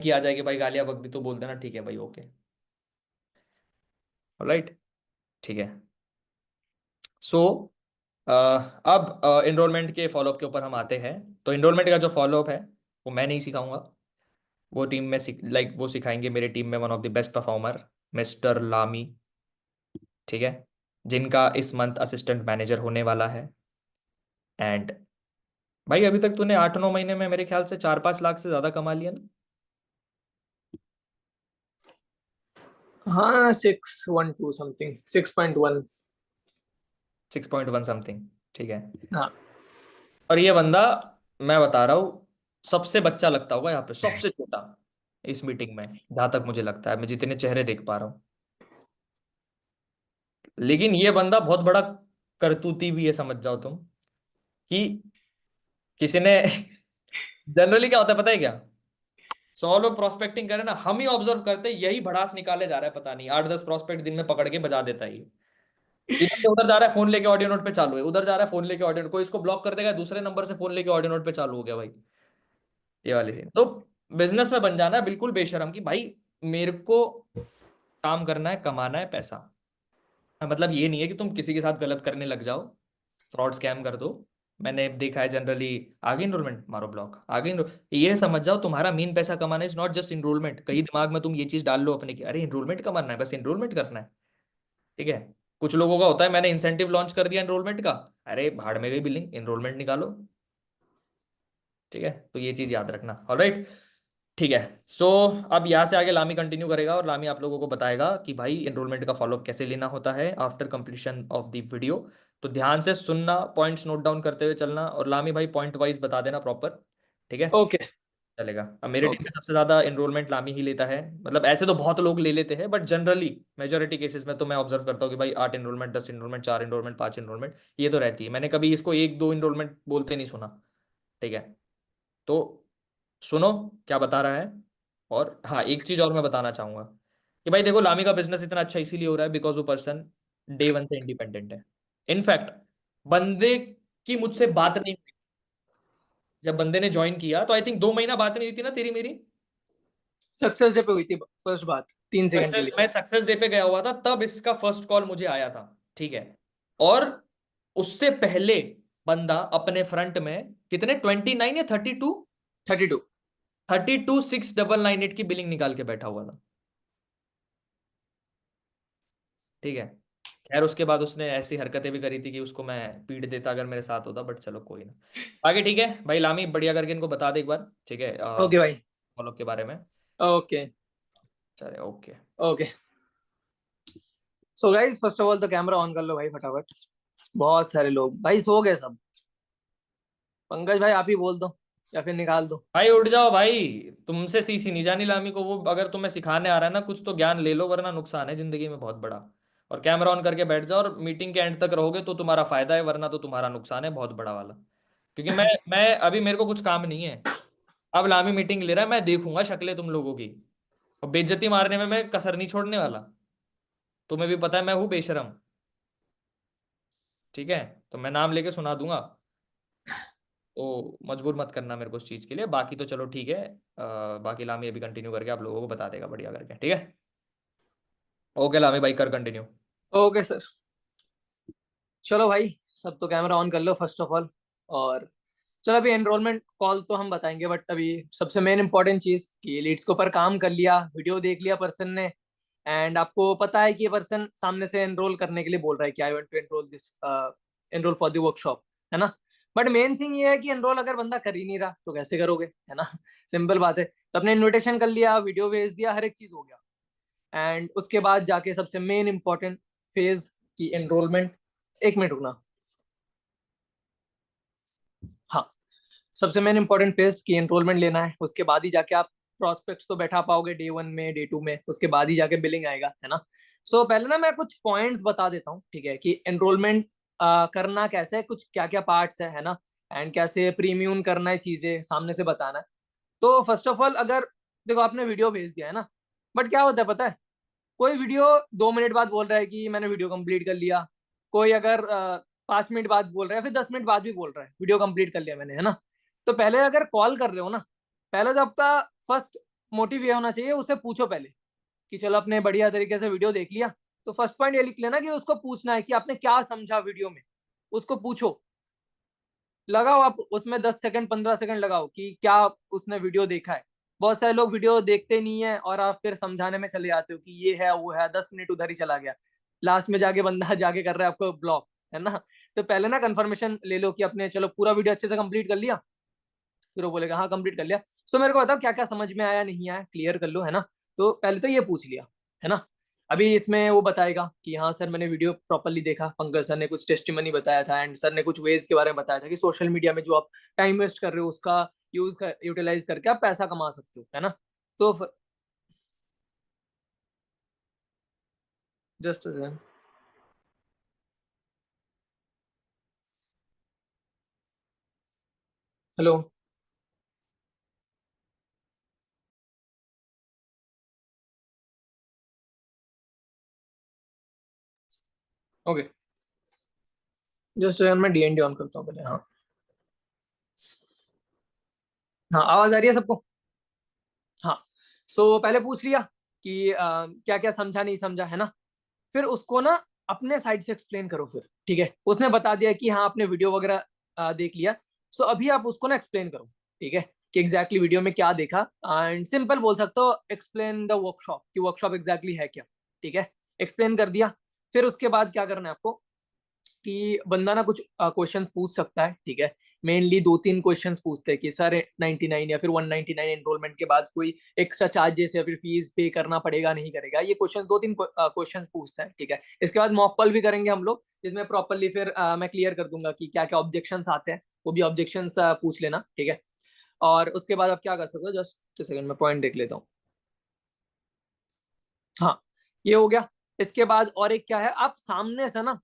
की आ जाएगी भाई, गालियां बक दी तो बोल देना ठीक है भाई, ओके, ऑलराइट, ठीक है। सो अब एनरोलमेंट के फॉलोअप के ऊपर हम आते हैं। तो एनरोलमेंट का जो फॉलोअप है वो मैं नहीं सिखाऊंगा, वो टीम में वो सिखाएंगे मेरे टीम में one of the best performer mister लामी, ठीक है, जिनका इस मंथ असिस्टेंट मैनेजर होने वाला है। एंड भाई अभी तक तूने 8-9 महीने में मेरे ख्याल से 4-5 लाख से ज्यादा कमा लिया ना। हाँ 612 समथिंग 6.1। 6.1 समथिंग, ठीक है। हाँ और ये बंदा, मैं बता रहा हूँ, सबसे बच्चा लगता होगा यहाँ पे, सबसे छोटा इस मीटिंग में, जहां तक मुझे लगता है, मैं जितने चेहरे देख पा रहा हूँ। लेकिन ये बंदा बहुत बड़ा करतूती भी है, समझ जाओ तुम, कि किसी ने जनरली क्या होता है पता है क्या, 100 लोग प्रोस्पेक्टिंग करे ना, हम ही ऑब्जर्व करते हैं यही भड़ास निकाले जा रहा है, पता नहीं 8-10 प्रोस्पेक्ट दिन में पकड़ के बजा देता है ये। इधर से उधर जा रहा है, फोन लेके ऑडियो नोट पे चालू है, उधर जा रहा है फोन लेके ऑडियो नोट, कोई इसको ब्लॉक कर देगा, दूसरे नंबर से फोन लेके ऑडियो नोट पे चालू हो गया भाई, ये वाली सीन। तो बिजनेस में बन जाना है बिल्कुल बेशरम की भाई, मेरे को काम करना है, कमाना है पैसा। मतलब ये नहीं है कि तुम किसी के साथ गलत करने लग जाओ, फ्रॉड स्कैम कर दो। मैंने देखा है जनरली, आगे इनरोलमेंट मारो ब्लॉक, आगे ये समझ जाओ तुम्हारा मेन पैसा कमाना इज नॉट जस्ट इनरोलमेंट। कहीं दिमाग में तुम ये चीज डाल लो अपने की, अरे इनरोलमेंट कमाना है, बस इनरोलमेंट करना है, ठीक है। कुछ लोगों का होता है मैंने इंसेंटिव लॉन्च कर दिया एनरोलमेंट का, अरे भाड़ में गई बिलिंग, एनरोलमेंट निकालो, ठीक है। तो ये चीज याद रखना, ऑलराइट, ठीक है। सो अब यहाँ से आगे लामी कंटिन्यू करेगा, और लामी आप लोगों को बताएगा कि भाई एनरोलमेंट का फॉलोअप कैसे लेना होता है after completion of the video. तो ध्यान से सुनना, पॉइंट्स नोट डाउन करते हुए चलना, और लामी भाई पॉइंट वाइज बता देना प्रॉपर, ठीक है, ओके चलेगा। अब मेरे टीम में ओके सबसे ज्यादा एनरोलमेंट लामी ही लेता है, मतलब ऐसे तो बहुत लोग ले लेते हैं, बट जनरली मेजोरिटी केसेस में तो मैं ऑब्जर्व करता हूँ कि भाई 8 एनरोलमेंट, 10 एनरोलमेंट, 4 एनरोलमेंट, 5 एनरोलमेंट, ये तो रहती है। मैंने कभी इसको 1-2 एनरोलमेंट बोलते नहीं सुना, ठीक है। तो सुनो क्या बता रहा है। और हाँ, एक चीज और मैं बताना चाहूंगा कि भाई देखो, लामी का बिजनेस इतना अच्छा इसीलिए हो रहा है बिकॉज वो पर्सन डे 1 से इंडिपेंडेंट है। इनफैक्ट बंदे की मुझसे बात नहीं हुई, जब बंदे ने ज्वाइन किया तो आई थिंक 2 महीना बात नहीं हुई थी ना तेरी मेरी। सक्सेस डे पे हुई थी फर्स्ट बात 3 सेकंड के सक्सेस, लिए। मैं सक्सेस डे पे गया हुआ था, तब इसका फर्स्ट कॉल मुझे आया था, ठीक है। और उससे पहले बंदा अपने फ्रंट में कितने 29 या 32, 32। 32,699 की बिलिंग निकाल के बैठा हुआ था, ठीक है। खैर उसके बाद उसने ऐसी हरकतें भी करी थी कि उसको मैं पीट देता अगर मेरे साथ होता, बट चलो कोई ना। आगे ठीक है भाई, लामी बढ़िया करके इनको बता दे एक बार, ठीक है, ओके भाई। फॉलोअप के बारे में। ओके चले okay. Okay. So guys first of all तो कैमरा ऑन कर लो भाई फटाफट। बहुत सारे लोग भाई सो गए सब। पंकज भाई आप ही बोल दो या फिर निकाल दो। भाई उठ जाओ भाई, तुमसे सीसी नहीं जानी लामी को, वो अगर तुम्हें सिखाने आ रहा है ना कुछ तो ज्ञान ले लो, वरना नुकसान है जिंदगी में बहुत बड़ा। और कैमरा ऑन करके बैठ जाओ, और मीटिंग के एंड तक रहोगे तो तुम्हारा फायदा है, वरना तो तुम्हारा नुकसान है बहुत बड़ा वाला। क्योंकि मैं अभी मेरे को कुछ काम नहीं है, अब लामी मीटिंग ले रहा है, मैं देखूंगा शक्लें तुम लोगों की, और बेइज्जती मारने में मैं कसर नहीं छोड़ने वाला। तुम्हें भी पता है मैं हूं बेशरम, ठीक है, तो मैं नाम लेके सुना दूंगा। तो मजबूर मत करना मेरे को उस चीज के लिए, बाकी तो चलो ठीक है। बाकी लामी अभी कंटिन्यू करके आप लोगों को बता देगा बढ़िया करके, ठीक है। ओके लामी भाई कर कंटिन्यू। Okay sir. चलो भाई सब तो कैमरा ऑन कर लो फर्स्ट ऑफ ऑल। और चलो अभी एनरोलमेंट कॉल तो हम बताएंगे, बट अभी सबसे मेन इंपॉर्टेंट चीज कि लीड्स के ऊपर काम कर लिया, वीडियो देख लिया पर्सन ने, एंड आपको पता है कि ये पर्सन सामने से एनरोल करने के लिए बोल रहा है कि I want to enroll this, enroll for the workshop, है ना। बट मेन थिंग ये है कि एनरोल अगर बंदा कर ही नहीं रहा तो कैसे करोगे, है ना। सिंपल बात है। तो अपने इन्विटेशन कर लिया, वीडियो भेज दिया, हर एक चीज हो गया, एंड उसके बाद जाके सबसे मेन इंपॉर्टेंट फेज की एनरोलमेंट। एक मिनट रुकना। हाँ, सबसे मेन इंपॉर्टेंट फेज की एनरोलमेंट लेना है, उसके बाद ही जाके आप प्रोस्पेक्ट्स तो बैठा पाओगे डे 1 में, डे 2 में, उसके बाद ही जाके बिलिंग आएगा, है ना। सो पहले ना मैं कुछ पॉइंट्स बता देता हूँ, ठीक है, कि एनरोलमेंट करना कैसे है, कुछ क्या क्या पार्ट्स है ना, एंड कैसे प्रीमियम करना है, चीजें सामने से बताना है। तो फर्स्ट ऑफ ऑल अगर देखो आपने वीडियो भेज दिया है ना, बट क्या होता है पता है, कोई वीडियो 2 मिनट बाद बोल रहा है कि मैंने वीडियो कंप्लीट कर लिया, कोई अगर 5 मिनट बाद बोल रहा है, फिर 10 मिनट बाद भी बोल रहा है वीडियो कंप्लीट कर लिया मैंने, है ना। तो पहले अगर कॉल कर रहे हो ना, पहले तो आपका फर्स्ट मोटिव ये होना चाहिए, उसे पूछो पहले कि चलो अपने बढ़िया तरीके से वीडियो देख लिया, तो फर्स्ट पॉइंट ये लिख लेना कि उसको पूछना है कि आपने क्या समझा वीडियो में, उसको पूछो। लगाओ आप उसमें 10 सेकंड 15 सेकंड लगाओ कि क्या उसने वीडियो देखा है। बहुत सारे लोग वीडियो देखते नहीं है और आप फिर समझाने में चले जाते हो कि ये है वो है, 10 मिनट उधर ही चला गया, लास्ट में जाके बंदा जाके कर रहा है आपको ब्लॉक, है ना। तो पहले ना कंफर्मेशन ले लो कि अपने चलो पूरा वीडियो अच्छे से कंप्लीट कर लिया, फिर वो बोलेगा हाँ कंप्लीट कर लिया। सो मेरे को बताओ क्या क्या समझ में आया नहीं आया, क्लियर कर लो, है ना। तो पहले तो ये पूछ लिया, है ना। अभी इसमें वो बताएगा कि हाँ सर मैंने वीडियो प्रॉपरली देखा, पंकज सर ने कुछ टेस्टिमनी बताया था एंड सर ने कुछ वेज के बारे में बताया था कि सोशल मीडिया में जो आप टाइम वेस्ट कर रहे हो उसका यूटिलाइज करके आप पैसा कमा सकते हो, है ना। तो जस्ट हेलो। ओके, जस्ट मैं डीएनडी ऑन करता हूँ पहले। हाँ हाँ, आवाज आ रही है सबको। हाँ, सो पहले पूछ लिया कि क्या क्या समझा नहीं समझा, है ना। फिर उसको ना अपने साइड से एक्सप्लेन करो फिर, ठीक है। उसने बता दिया कि हाँ आपने वीडियो वगैरह देख लिया, सो अभी आप उसको ना एक्सप्लेन करो, ठीक है, कि एग्जैक्टली वीडियो में क्या देखा। एंड सिंपल बोल सकते हो एक्सप्लेन द वर्कशॉप, कि वर्कशॉप एग्जैक्टली है क्या, ठीक है। एक्सप्लेन कर दिया। फिर उसके बाद क्या करना है आपको कि बंदा ना कुछ क्वेश्चंस पूछ सकता है, ठीक है। मेनली 2-3 क्वेश्चंस पूछते हैं कि सर 99 या फिर 199 एनरोलमेंट के बाद कोई एक्स्ट्रा चार्जेस या फिर फीस पे करना पड़ेगा नहीं करेगा, ये क्वेश्चन 2-3 क्वेश्चन पूछता है, ठीक है। इसके बाद मॉक कॉल भी करेंगे हम लोग, जिसमें प्रॉपरली फिर मैं क्लियर कर दूंगा कि क्या क्या ऑब्जेक्शंस आते हैं, वो भी ऑब्जेक्शंस पूछ लेना, ठीक है। और उसके बाद आप क्या कर सकते हो, जस्ट सेकंड में पॉइंट देख लेता हूँ। हाँ, ये हो गया। इसके बाद और एक क्या है, आप सामने से ना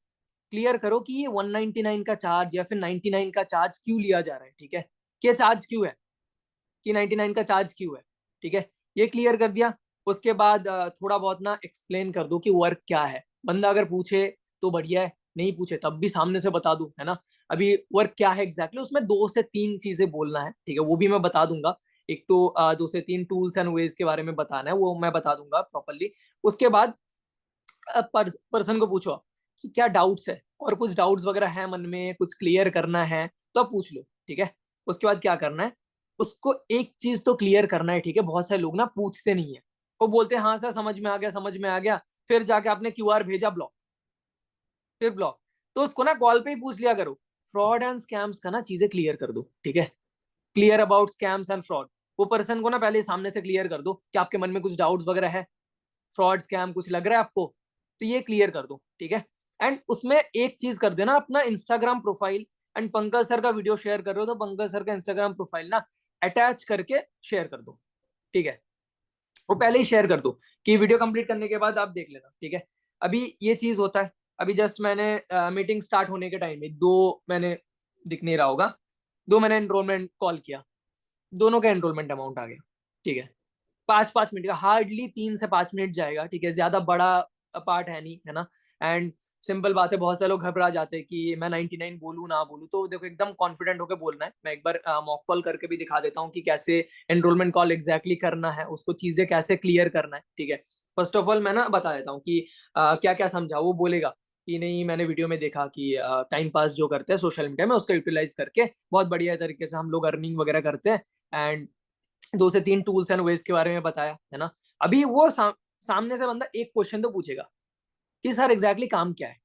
क्लियर करो कि ये 199 का चार्ज या फिर 99 का चार्ज क्यों लिया जा रहा है, ठीक है। कि चार्ज क्यों है, कि 99 का चार्ज क्यों है, ठीक है। ये क्लियर कर दिया। उसके बाद थोड़ा बहुत ना एक्सप्लेन कर दो कि वर्क क्या है। बंदा अगर पूछे तो बढ़िया है, नहीं पूछे तब भी सामने से बता दूं, है ना। अभी वर्क क्या है एग्जैक्टली, उसमें 2 से 3 चीजें बोलना है, ठीक है, वो भी मैं बता दूंगा। एक तो 2 से 3 टूल्स एंड वेज के बारे में बताना है, वो मैं बता दूंगा प्रॉपरली। उसके बाद पर्सन को पूछो कि क्या डाउट्स है, और कुछ डाउट्स वगैरह है मन में, कुछ क्लियर करना है तो आप पूछ लो, ठीक है। उसके बाद क्या करना है, उसको एक चीज तो क्लियर करना है, ठीक है। बहुत सारे लोग ना पूछते नहीं है, वो बोलते हैं हाँ सर समझ में आ गया समझ में आ गया, फिर जाके आपने क्यूआर भेजा ब्लॉक, फिर ब्लॉक। तो उसको ना कॉल पे ही पूछ लिया करो। फ्रॉड एंड स्कैम्स का ना चीजें क्लियर कर दो, ठीक है। Clear about scams and fraud, वो पर्सन को ना पहले सामने से क्लियर कर दो कि आपके मन में कुछ डाउट्स वगैरह है, फ्रॉड स्कैम कुछ लग रहा है आपको, तो ये क्लियर कर दो, ठीक है। एंड उसमें एक चीज कर देना, अपना Instagram profile and Pankaj sir का वीडियो शेयर कर रहे हो तो पंकज सर का इंस्टाग्राम प्रोफाइल ना अटैच करके शेयर कर दो, ठीक है। वो पहले ही शेयर कर दो कि वीडियो कंप्लीट करने के बाद आप देख लेना, ठीक है। अभी ये चीज होता है। अभी जस्ट मैंने मीटिंग स्टार्ट होने के टाइम में दो मैंने, दिख नहीं रहा होगा, दो मैंने एनरोलमेंट कॉल किया, दोनों का एनरोलमेंट अमाउंट आ गया, ठीक है। 5-5 मिनट का, हार्डली 3 से 5 मिनट जाएगा, ठीक है, ज्यादा बड़ा पार्ट है नहीं, है ना। एंड सिंपल बात है, बहुत सारे लोग घबरा जाते हैं कि मैं 99 बोलूँ ना बोलूँ, तो देखो एकदम कॉन्फिडेंट होकर बोलना है। मैं एक बार मॉक कॉल करके भी दिखा देता हूँ कि कैसे एनरोलमेंट कॉल एग्जैक्टली करना है, उसको चीजें कैसे क्लियर करना है, ठीक है। फर्स्ट ऑफ ऑल मैं ना बता देता हूँ कि क्या क्या समझा। वो बोलेगा कि नहीं मैंने वीडियो में देखा कि टाइम पास जो करते हैं सोशल मीडिया में उसका यूटिलाइज करके बहुत बढ़िया तरीके से हम लोग अर्निंग वगैरह करते हैं। एंड 2 से 3 टूल्स एंड वेज के बारे में बताया, है ना। अभी वो सामने से बंदा एक क्वेश्चन तो पूछेगा कि सर एग्जैक्टली काम क्या है,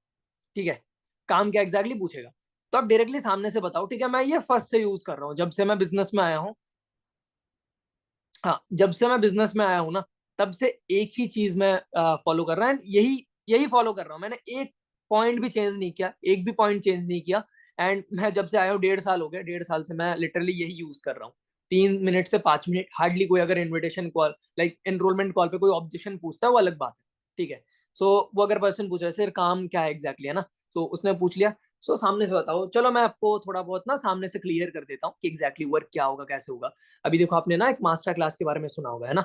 ठीक है, काम क्या एग्जैक्टली पूछेगा। तो आप डायरेक्टली सामने से बताओ, ठीक है, मैं ये फर्स्ट से यूज कर रहा हूँ जब से मैं बिजनेस में आया हूँ। हाँ, जब से मैं बिजनेस में आया हूँ ना, तब से एक ही चीज मैं फॉलो कर रहा हूँ, यही यही फॉलो कर रहा हूँ। मैंने एक पॉइंट भी चेंज नहीं किया, एक भी पॉइंट चेंज नहीं किया। एंड मैं जब से आया हूँ 1.5 साल हो गया, 1.5 साल से मैं लिटरली यही यूज कर रहा हूँ। 3 मिनट से 5 मिनट, हार्डली कोई अगर invitation call like enrolment call पे कोई ऑब्जेक्शन पूछता है वो अलग बात है, ठीक है। सो वो अगर पर्सन पूछ रहा है सर काम क्या है एग्जैक्टली, है ना, सो उसने पूछ लिया, सो सामने से बताओ। चलो मैं आपको थोड़ा बहुत ना सामने से क्लियर कर देता हूँ कि एग्जैक्टली वर्क क्या होगा कैसे होगा। अभी देखो आपने ना एक मास्टर क्लास के बारे में सुना होगा, है ना।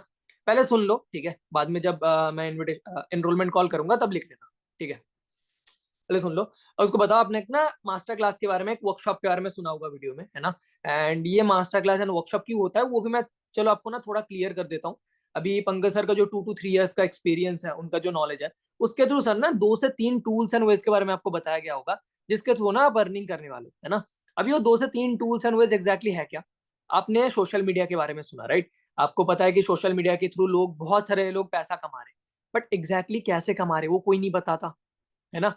पहले सुन लो, ठीक है, बाद में जब मैं एनरोलमेंट कॉल करूंगा तब लिख लेना, ठीक है। पहले सुन लो और उसको बताओ आपने एक ना मास्टर क्लास के बारे में, एक वर्कशॉप के बारे में सुना होगा वीडियो में, है ना। एंड ये मास्टर क्लास एंड वर्कशॉप क्यों होता है वो भी मैं चलो आपको ना थोड़ा क्लियर कर देता हूँ। अभी पंकज सर का जो 2 to 3 years का एक्सपीरियंस है, उनका जो नॉलेज है, उसके थ्रू सर ना 2 से 3 टूल्स एंड वेज के बारे में आपको बताया गया होगा, जिसके थ्रू ना आप अर्निंग करने वाले हो, है ना। अभी वो 2 से 3 टूल्स एंड वेज एग्जैक्टली है क्या? आपने सोशल मीडिया के बारे में सुना, राइट? आपको पता है कि सोशल मीडिया के थ्रू लोग, बहुत सारे लोग पैसा कमा रहे हैं, बट एग्जैक्टली कैसे कमा रहे हैं वो कोई नहीं बताता, है ना।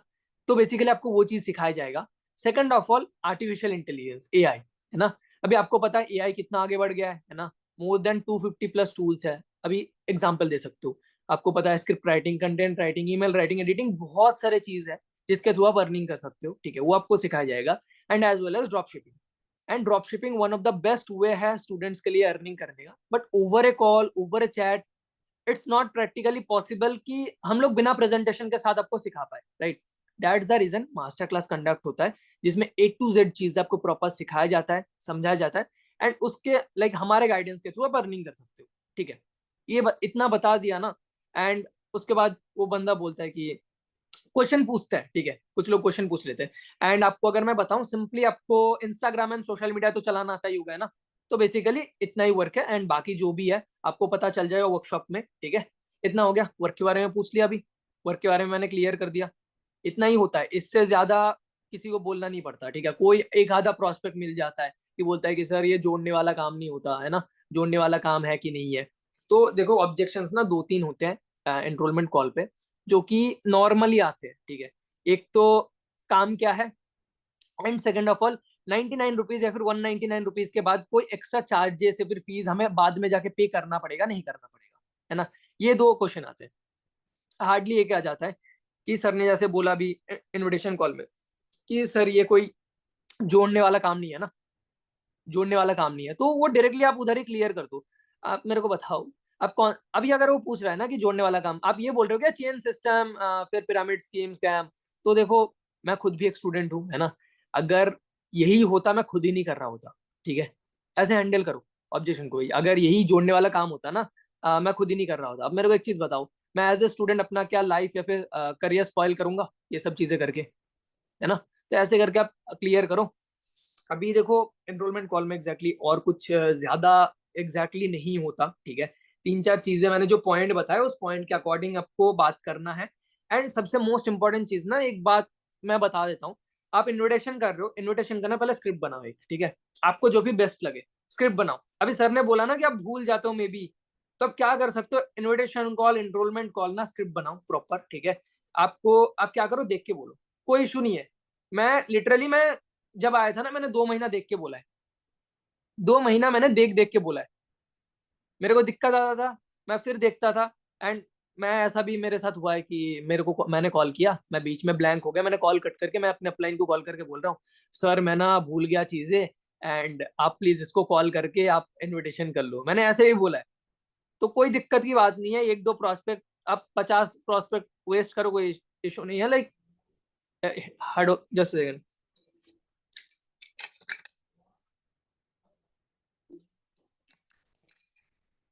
तो बेसिकली आपको वो चीज सिखाया जाएगा। Second of all, artificial intelligence, AI, है ना। अभी आपको पता है एआई कितना आगे बढ़ गया है ना। मोर देन 250+ टूल्स है। अभी एग्जांपल दे सकते हो, आपको पता है script writing, content writing, email writing, editing, बहुत सारे चीज है जिसके थ्रू आप अर्निंग कर सकते हो, ठीक है, वो आपको सिखाया जाएगा। And as well as drop shipping. And drop shipping one of the best way है स्टूडेंट्स के लिए अर्निंग करने का, but over a call, over a chat, it's not practically possible कि हम लोग बिना प्रेजेंटेशन के साथ आपको सिखा पाए, right. That's the reason master class conduct होता है, जिसमें A to Z चीज आपको प्रॉपर सिखाया जाता है, समझाया जाता है, एंड उसके लाइक हमारे गाइडेंस के थ्रू आप अर्निंग कर सकते हो, ठीक है। ये इतना बता दिया ना। एंड उसके बाद वो बंदा बोलता है कि क्वेश्चन पूछता है, ठीक है, कुछ लोग क्वेश्चन पूछ लेते हैं। एंड आपको अगर मैं बताऊं सिंपली, आपको इंस्टाग्राम एंड सोशल मीडिया तो चलाना आता ही होगा, है ना। तो बेसिकली इतना ही वर्क है, एंड बाकी जो भी है आपको पता चल जाएगा वर्कशॉप में, ठीक है। इतना हो गया, वर्क के बारे में पूछ लिया, अभी वर्क के बारे में मैंने क्लियर कर दिया। इतना ही होता है, इससे ज्यादा किसी को बोलना नहीं पड़ता, ठीक है। कोई एक आधा प्रोस्पेक्ट मिल जाता है कि बोलता है कि सर ये जोड़ने वाला काम नहीं होता, है ना, जोड़ने वाला काम है कि नहीं है। तो देखो, ऑब्जेक्शंस ना 2-3 होते हैं एनरोलमेंट कॉल पे, जो कि नॉर्मली आते हैं, ठीक है। एक तो काम क्या है, and second of all, 99 rupees या फिर 199 रुपीज के बाद कोई एक्स्ट्रा चार्जेस या फिर फीस हमें बाद में जाके पे करना पड़ेगा, नहीं करना पड़ेगा, है ना। ये दो क्वेश्चन आते हैं। हार्डली एक आ जाता है कि सर ने जैसे बोला अभी इनविटेशन कॉल में कि सर ये कोई जोड़ने वाला काम नहीं है ना, जोड़ने वाला काम नहीं है, तो वो डायरेक्टली आप उधर ही क्लियर कर दो। आप मेरे को बताओ, आप कौन, अभी अगर वो पूछ रहा है ना कि जोड़ने वाला काम, आप ये बोल रहे हो क्या चेन सिस्टम, फिर पिरामिड स्कीम, स्कैम। तो देखो, मैं खुद भी एक स्टूडेंट हूँ, है ना। अगर यही होता मैं खुद ही नहीं कर रहा होता, ठीक है। ऐसे हैंडल करो ऑब्जेक्शन को ही। अगर यही जोड़ने वाला काम होता ना, मैं खुद ही नहीं कर रहा होता। अब मेरे को एक चीज बताओ, मैं एज ए स्टूडेंट अपना क्या लाइफ या फिर करियर स्पॉइल करूंगा ये सब चीजें करके, है ना। तो ऐसे करके आप क्लियर करो। अभी देखो, एनरोलमेंट कॉल में एग्जैक्टली और कुछ ज्यादा एग्जैक्टली नहीं होता, ठीक है। 3-4 चीजें मैंने जो पॉइंट बताया, उस पॉइंट के अकॉर्डिंग आपको बात करना है। एंड सबसे मोस्ट इंपॉर्टेंट चीज ना, एक बात मैं बता देता हूँ। आप इनविटेशन कर रहे हो, इनविटेशन करना पहले स्क्रिप्ट बनाओ एक, ठीक है। आपको जो भी बेस्ट लगे स्क्रिप्ट बनाओ। अभी सर ने बोला ना कि आप भूल जाते हो मे बी, तो आप क्या कर सकते हो, इनविटेशन कॉल, एनरोलमेंट कॉल ना स्क्रिप्ट बनाओ प्रॉपर, ठीक है। आपको, आप क्या करो, देख के बोलो, कोई इशू नहीं है। मैं लिटरली, मैं जब आया था ना, मैंने 2 महीना देख के बोला है, 2 महीना मैंने देख देख के बोला है। मेरे को दिक्कत आता था, मैं फिर देखता था। एंड मैं, ऐसा भी मेरे साथ हुआ है कि मेरे को, मैंने कॉल किया, मैं बीच में ब्लैंक हो गया, मैंने कॉल कट करके मैं अपने अपलाइन को कॉल करके बोल रहा हूँ, सर मैं ना भूल गया चीजें, एंड आप प्लीज इसको कॉल करके आप इनविटेशन कर लो, मैंने ऐसे भी बोला है। तो कोई दिक्कत की बात नहीं है, 1-2 प्रोस्पेक्ट, आप 50 प्रोस्पेक्ट वेस्ट करो, कोई इशू नहीं है, लाइक हडो, जस्ट सेकंड।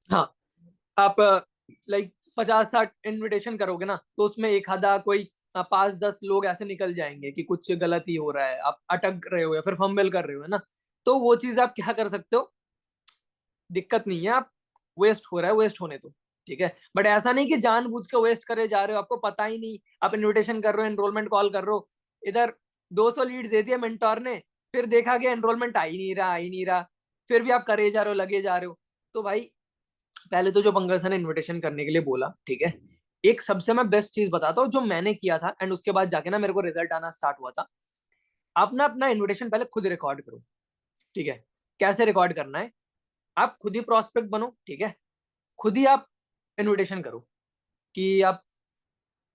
हाँ, आप लाइक 50-60 इनविटेशन करोगे ना, तो उसमें एक आधा कोई 5-10 लोग ऐसे निकल जाएंगे कि कुछ गलत ही हो रहा है, आप अटक रहे हो या फिर फंबल कर रहे हो, है ना। तो वो चीज आप क्या कर सकते हो, दिक्कत नहीं है, आप वेस्ट हो रहा है, वेस्ट होने दो, ठीक है। बट ऐसा नहीं कि जानबूझ के वेस्ट करे जा रहे हो, आपको पता ही नहीं, आप इन्विटेशन कर रहे हो, एनरोलमेंट कॉल कर रहे हो, इधर 200 लीड्स दे दिया मेंटोर ने, फिर देखा कि एनरोलमेंट आ ही नहीं रहा, आ ही नहीं रहा, फिर भी आप करे जा रहे हो, लगे जा रहे हो। तो भाई, पहले तो जो पंकज सर ने इन्विटेशन करने के लिए बोला, ठीक है, एक सबसे मैं बेस्ट चीज बताता हूँ जो मैंने किया था, एंड उसके बाद जाके ना मेरे को रिजल्ट आना स्टार्ट हुआ था। आप ना अपना इन्विटेशन पहले खुद रिकॉर्ड करो, ठीक है। कैसे रिकॉर्ड करना है, आप खुद ही प्रोस्पेक्ट बनो, ठीक है, खुद ही आप इनविटेशन करो कि आप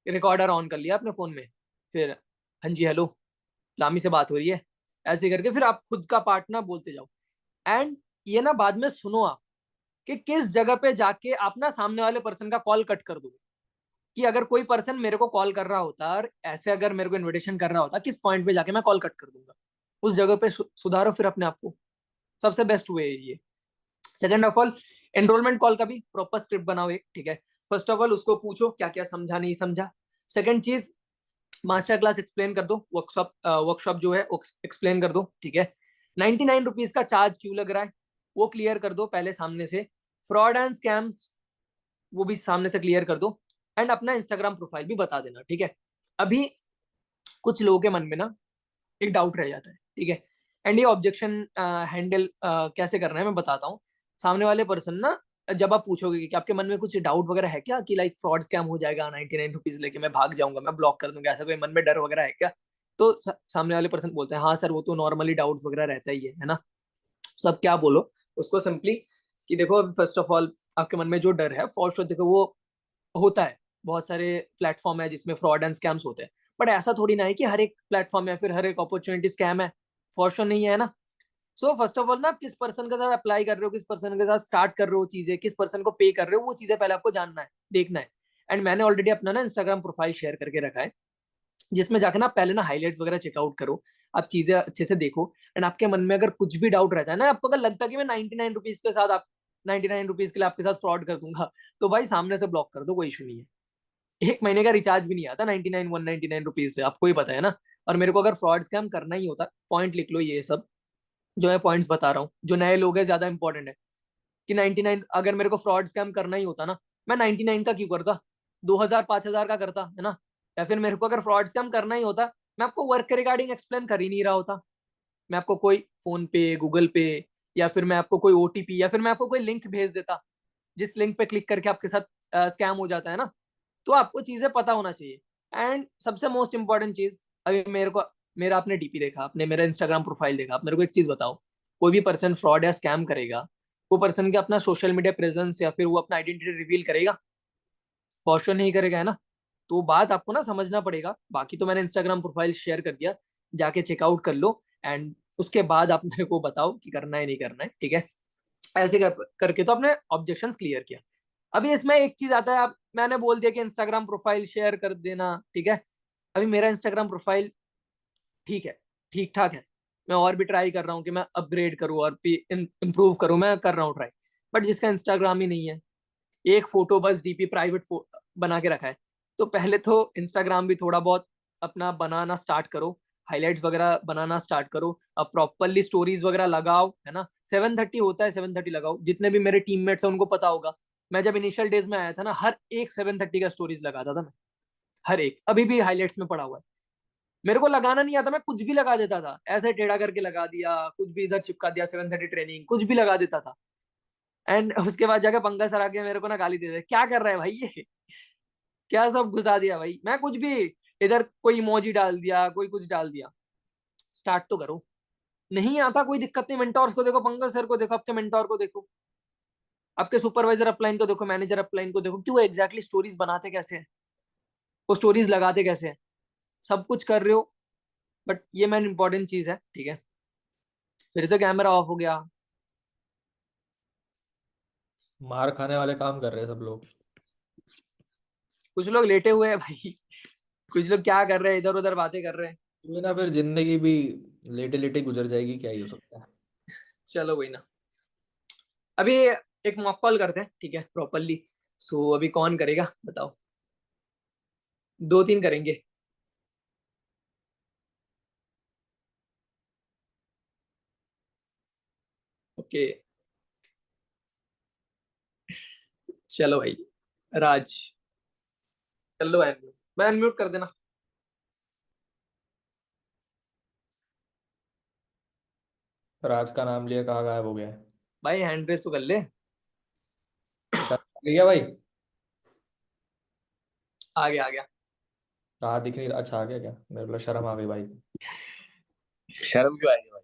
रिकॉर्डर ऑन कर लिया अपने फोन में, फिर हाँ जी हेलो, लामी से बात हो रही है, ऐसे करके फिर आप खुद का पार्ट ना बोलते जाओ। एंड ये ना बाद में सुनो आप, कि किस जगह पे जाके आप ना सामने वाले पर्सन का कॉल कट कर दोगे। कि अगर कोई पर्सन मेरे को कॉल कर रहा होता और ऐसे अगर मेरे को इनविटेशन कर रहा होता, किस पॉइंट पे जाके मैं कॉल कट कर दूंगा, उस जगह पे सुधारो फिर अपने आप को। सबसे बेस्ट वे है ये। Second of all, enrolment call का भी प्रॉपर स्क्रिप्ट बनाओ एक, ठीक है। फर्स्ट ऑफ ऑल उसको पूछो क्या क्या समझा, नहीं समझा। सेकंड चीज, मास्टर क्लास एक्सप्लेन कर दो, वर्कशॉप वर्कशॉप जो है एक्सप्लेन कर दो, ठीक है। 99 रुपीज का चार्ज क्यों लग रहा है, वो क्लियर कर दो पहले सामने से, फ्रॉड एंड स्कैम्स वो भी सामने से क्लियर कर दो, एंड अपना इंस्टाग्राम प्रोफाइल भी बता देना, ठीक है। अभी कुछ लोगों के मन में ना एक डाउट रह जाता है, ठीक है, एंड ये ऑब्जेक्शन हैंडल कैसे करना है मैं बताता हूँ। सामने वाले पर्सन ना, जब आप पूछोगे कि आपके मन में कुछ डाउट वगैरह है क्या, कि लाइक फ्रॉड स्कैम हो जाएगा, 99 रुपीज लेके मैं भाग जाऊंगा, मैं ब्लॉक कर दूंगा, ऐसा कोई मन में डर वगैरह है क्या, तो सामने वाले पर्सन बोलते हैं हाँ सर वो तो नॉर्मली डाउट्स वगैरह रहता ही है ना। सब क्या बोलो उसको सिंपली, कि देखो फर्स्ट ऑफ ऑल आपके मन में जो डर है फॉर श्योर देखो वो होता है, बहुत सारे प्लेटफॉर्म है जिसमें फ्रॉड एंड स्कैम्स होते हैं, बट ऐसा थोड़ी ना है कि हर एक प्लेटफॉर्म या फिर हर एक अपॉर्चुनिटी स्कैम है, फॉर श्योर नहीं है ना। सो फर्स्ट ऑफ ऑल ना आप किस पर्सन के साथ अप्लाई कर रहे हो, किस पर्सन के साथ स्टार्ट कर रहे हो चीजें, किस पर्सन को पे कर रहे हो, वो चीजें पहले आपको जानना है, देखना है। एंड मैंने ऑलरेडी अपना ना इंस्टाग्राम प्रोफाइल शेयर करके रखा है, जिसमें जाकर ना पहले ना हाईलाइट्स वगैरह चेकआउट करो, आप चीजें अच्छे से देखो, एंड आपके मन में अगर कुछ भी डाउट रहता है ना, आपको अगर लगता है कि मैं 99 रुपीज के साथ आप 99 रुपीज के लिए आपके साथ फ्रॉड कर दूंगा, तो भाई सामने से ब्लॉक कर दो, कोई इशू नहीं है। एक महीने का रिचार्ज भी नहीं आता 99 199 रुपीज से, आपको ही पता है ना। और मेरे को अगर फ्रॉड स्कैम करना ही होता, पॉइंट लिख लो ये सब जो मैं पॉइंट्स बता रहा हूँ, जो नए लोग हैं ज्यादा इंपॉर्टेंट है, कि 99 अगर मेरे को फ्रॉड स्कैम करना ही होता ना, मैं 99 का क्यों करता, 2000 5000 का करता है ना। या फिर मेरे को अगर फ्रॉड स्कैम करना ही होता, मैं आपको वर्क के रिगार्डिंग एक्सप्लेन कर ही नहीं रहा होता, मैं आपको कोई फोन पे गूगल पे, या फिर मैं आपको कोई ओटीपी, या फिर मैं आपको कोई लिंक भेज देता, जिस लिंक पे क्लिक करके आपके साथ स्कैम हो जाता है ना। तो आपको चीजें पता होना चाहिए। एंड सबसे मोस्ट इंपॉर्टेंट चीज, अभी मेरे को, मेरा आपने डीपी देखा, आपने मेरा इंस्टाग्राम प्रोफाइल देखा, आप मेरे को एक चीज बताओ, कोई भी पर्सन फ्रॉड या स्कैम करेगा, वो पर्सन के अपना सोशल मीडिया प्रेजेंस या फिर वो अपना आइडेंटिटी रिवील करेगा, फॉर श्योर नहीं करेगा है ना। तो बात आपको ना समझना पड़ेगा, बाकी तो मैंने इंस्टाग्राम प्रोफाइल शेयर कर दिया, जाके चेकआउट कर लो, एंड उसके बाद आप मेरे को बताओ कि करना है नहीं करना है, ठीक है। ऐसे करके तो आपने ऑब्जेक्शंस क्लियर किया। अभी इसमें एक चीज आता है, आप मैंने बोल दिया कि इंस्टाग्राम प्रोफाइल शेयर कर देना, ठीक है। अभी मेरा इंस्टाग्राम प्रोफाइल ठीक है, ठीक ठाक है, मैं और भी ट्राई कर रहा हूँ कि मैं अपग्रेड करूँ और भी इम्प्रूव करूँ, मैं कर रहा हूँ ट्राई, बट जिसका इंस्टाग्राम ही नहीं है, एक फोटो बस डीपी प्राइवेट बना के रखा है, तो पहले तो इंस्टाग्राम भी थोड़ा बहुत अपना बनाना स्टार्ट करो, हाईलाइट्स वगैरह बनाना स्टार्ट करो, अब प्रॉपरली स्टोरीज वगैरह लगाओ, है ना। 7:30 होता है, 7:30 लगाओ, जितने भी मेरे टीममेट्स हैं उनको पता होगा, मैं जब इनिशियल डेज में आया था ना, हर एक 7:30 का स्टोरीज लगाता था मैं, हर एक, अभी भी हाईलाइट्स में पड़ा हुआ है। मेरे को लगाना नहीं आता, मैं कुछ भी लगा देता था, ऐसे टेढ़ा करके लगा दिया, कुछ भी इधर चिपका दिया, 7:30 ट्रेनिंग, कुछ भी लगा देता था। एंड उसके बाद जाके पंकज सर आके मेरे को ना गाली दे दे, क्या कर रहा है भाई ये, क्या सब घुसा दिया भाई, मैं कुछ भी, इधर कोई इमोजी डाल दिया, कोई कुछ डाल दिया। स्टार्ट तो करो, नहीं आता कोई दिक्कत नहीं, मेंटोर्स को देखो, पंकज सर को देखो, आपके मेंटोर को देखो, आपके सुपरवाइजर अपलाइन को देखो, मैनेजर अपलाइन को देखो, कि वो एग्जैक्टली स्टोरीज बनाते कैसे हैं, वो स्टोरीज लगाते कैसे हैं, सब कुछ कर रहे हो। बट ये मेन इंपॉर्टेंट चीज है, ठीक है। फिर से कैमरा ऑफ हो गया। मार खाने वाले काम कर रहे हैं सब लोग। कुछ लोग लेटे हुए हैं भाई, कुछ लोग क्या कर रहे हैं, इधर उधर बातें कर रहे हैं। ये ना फिर जिंदगी भी लेटे लेटे गुजर जाएगी, क्या ही हो सकता है। चलो वही ना, अभी एक मॉक कॉल करते हैं, ठीक है, प्रॉपरली। सो अभी कौन करेगा बताओ, 2 3 करेंगे। ओके, चलो भाई, राज, चलो भाई, मैं अनम्यूट कर देना। राज का नाम लिया, कहाँ गायब हो गया है? भाई हैंड रेस तो कर ले। शर्म आ गया भाई? आ गया आ गया। कहाँ दिख नहीं रहा? अच्छा आ गया क्या? मेरे को शर्म आ गई भाई। शर्म क्यों आएगी भाई?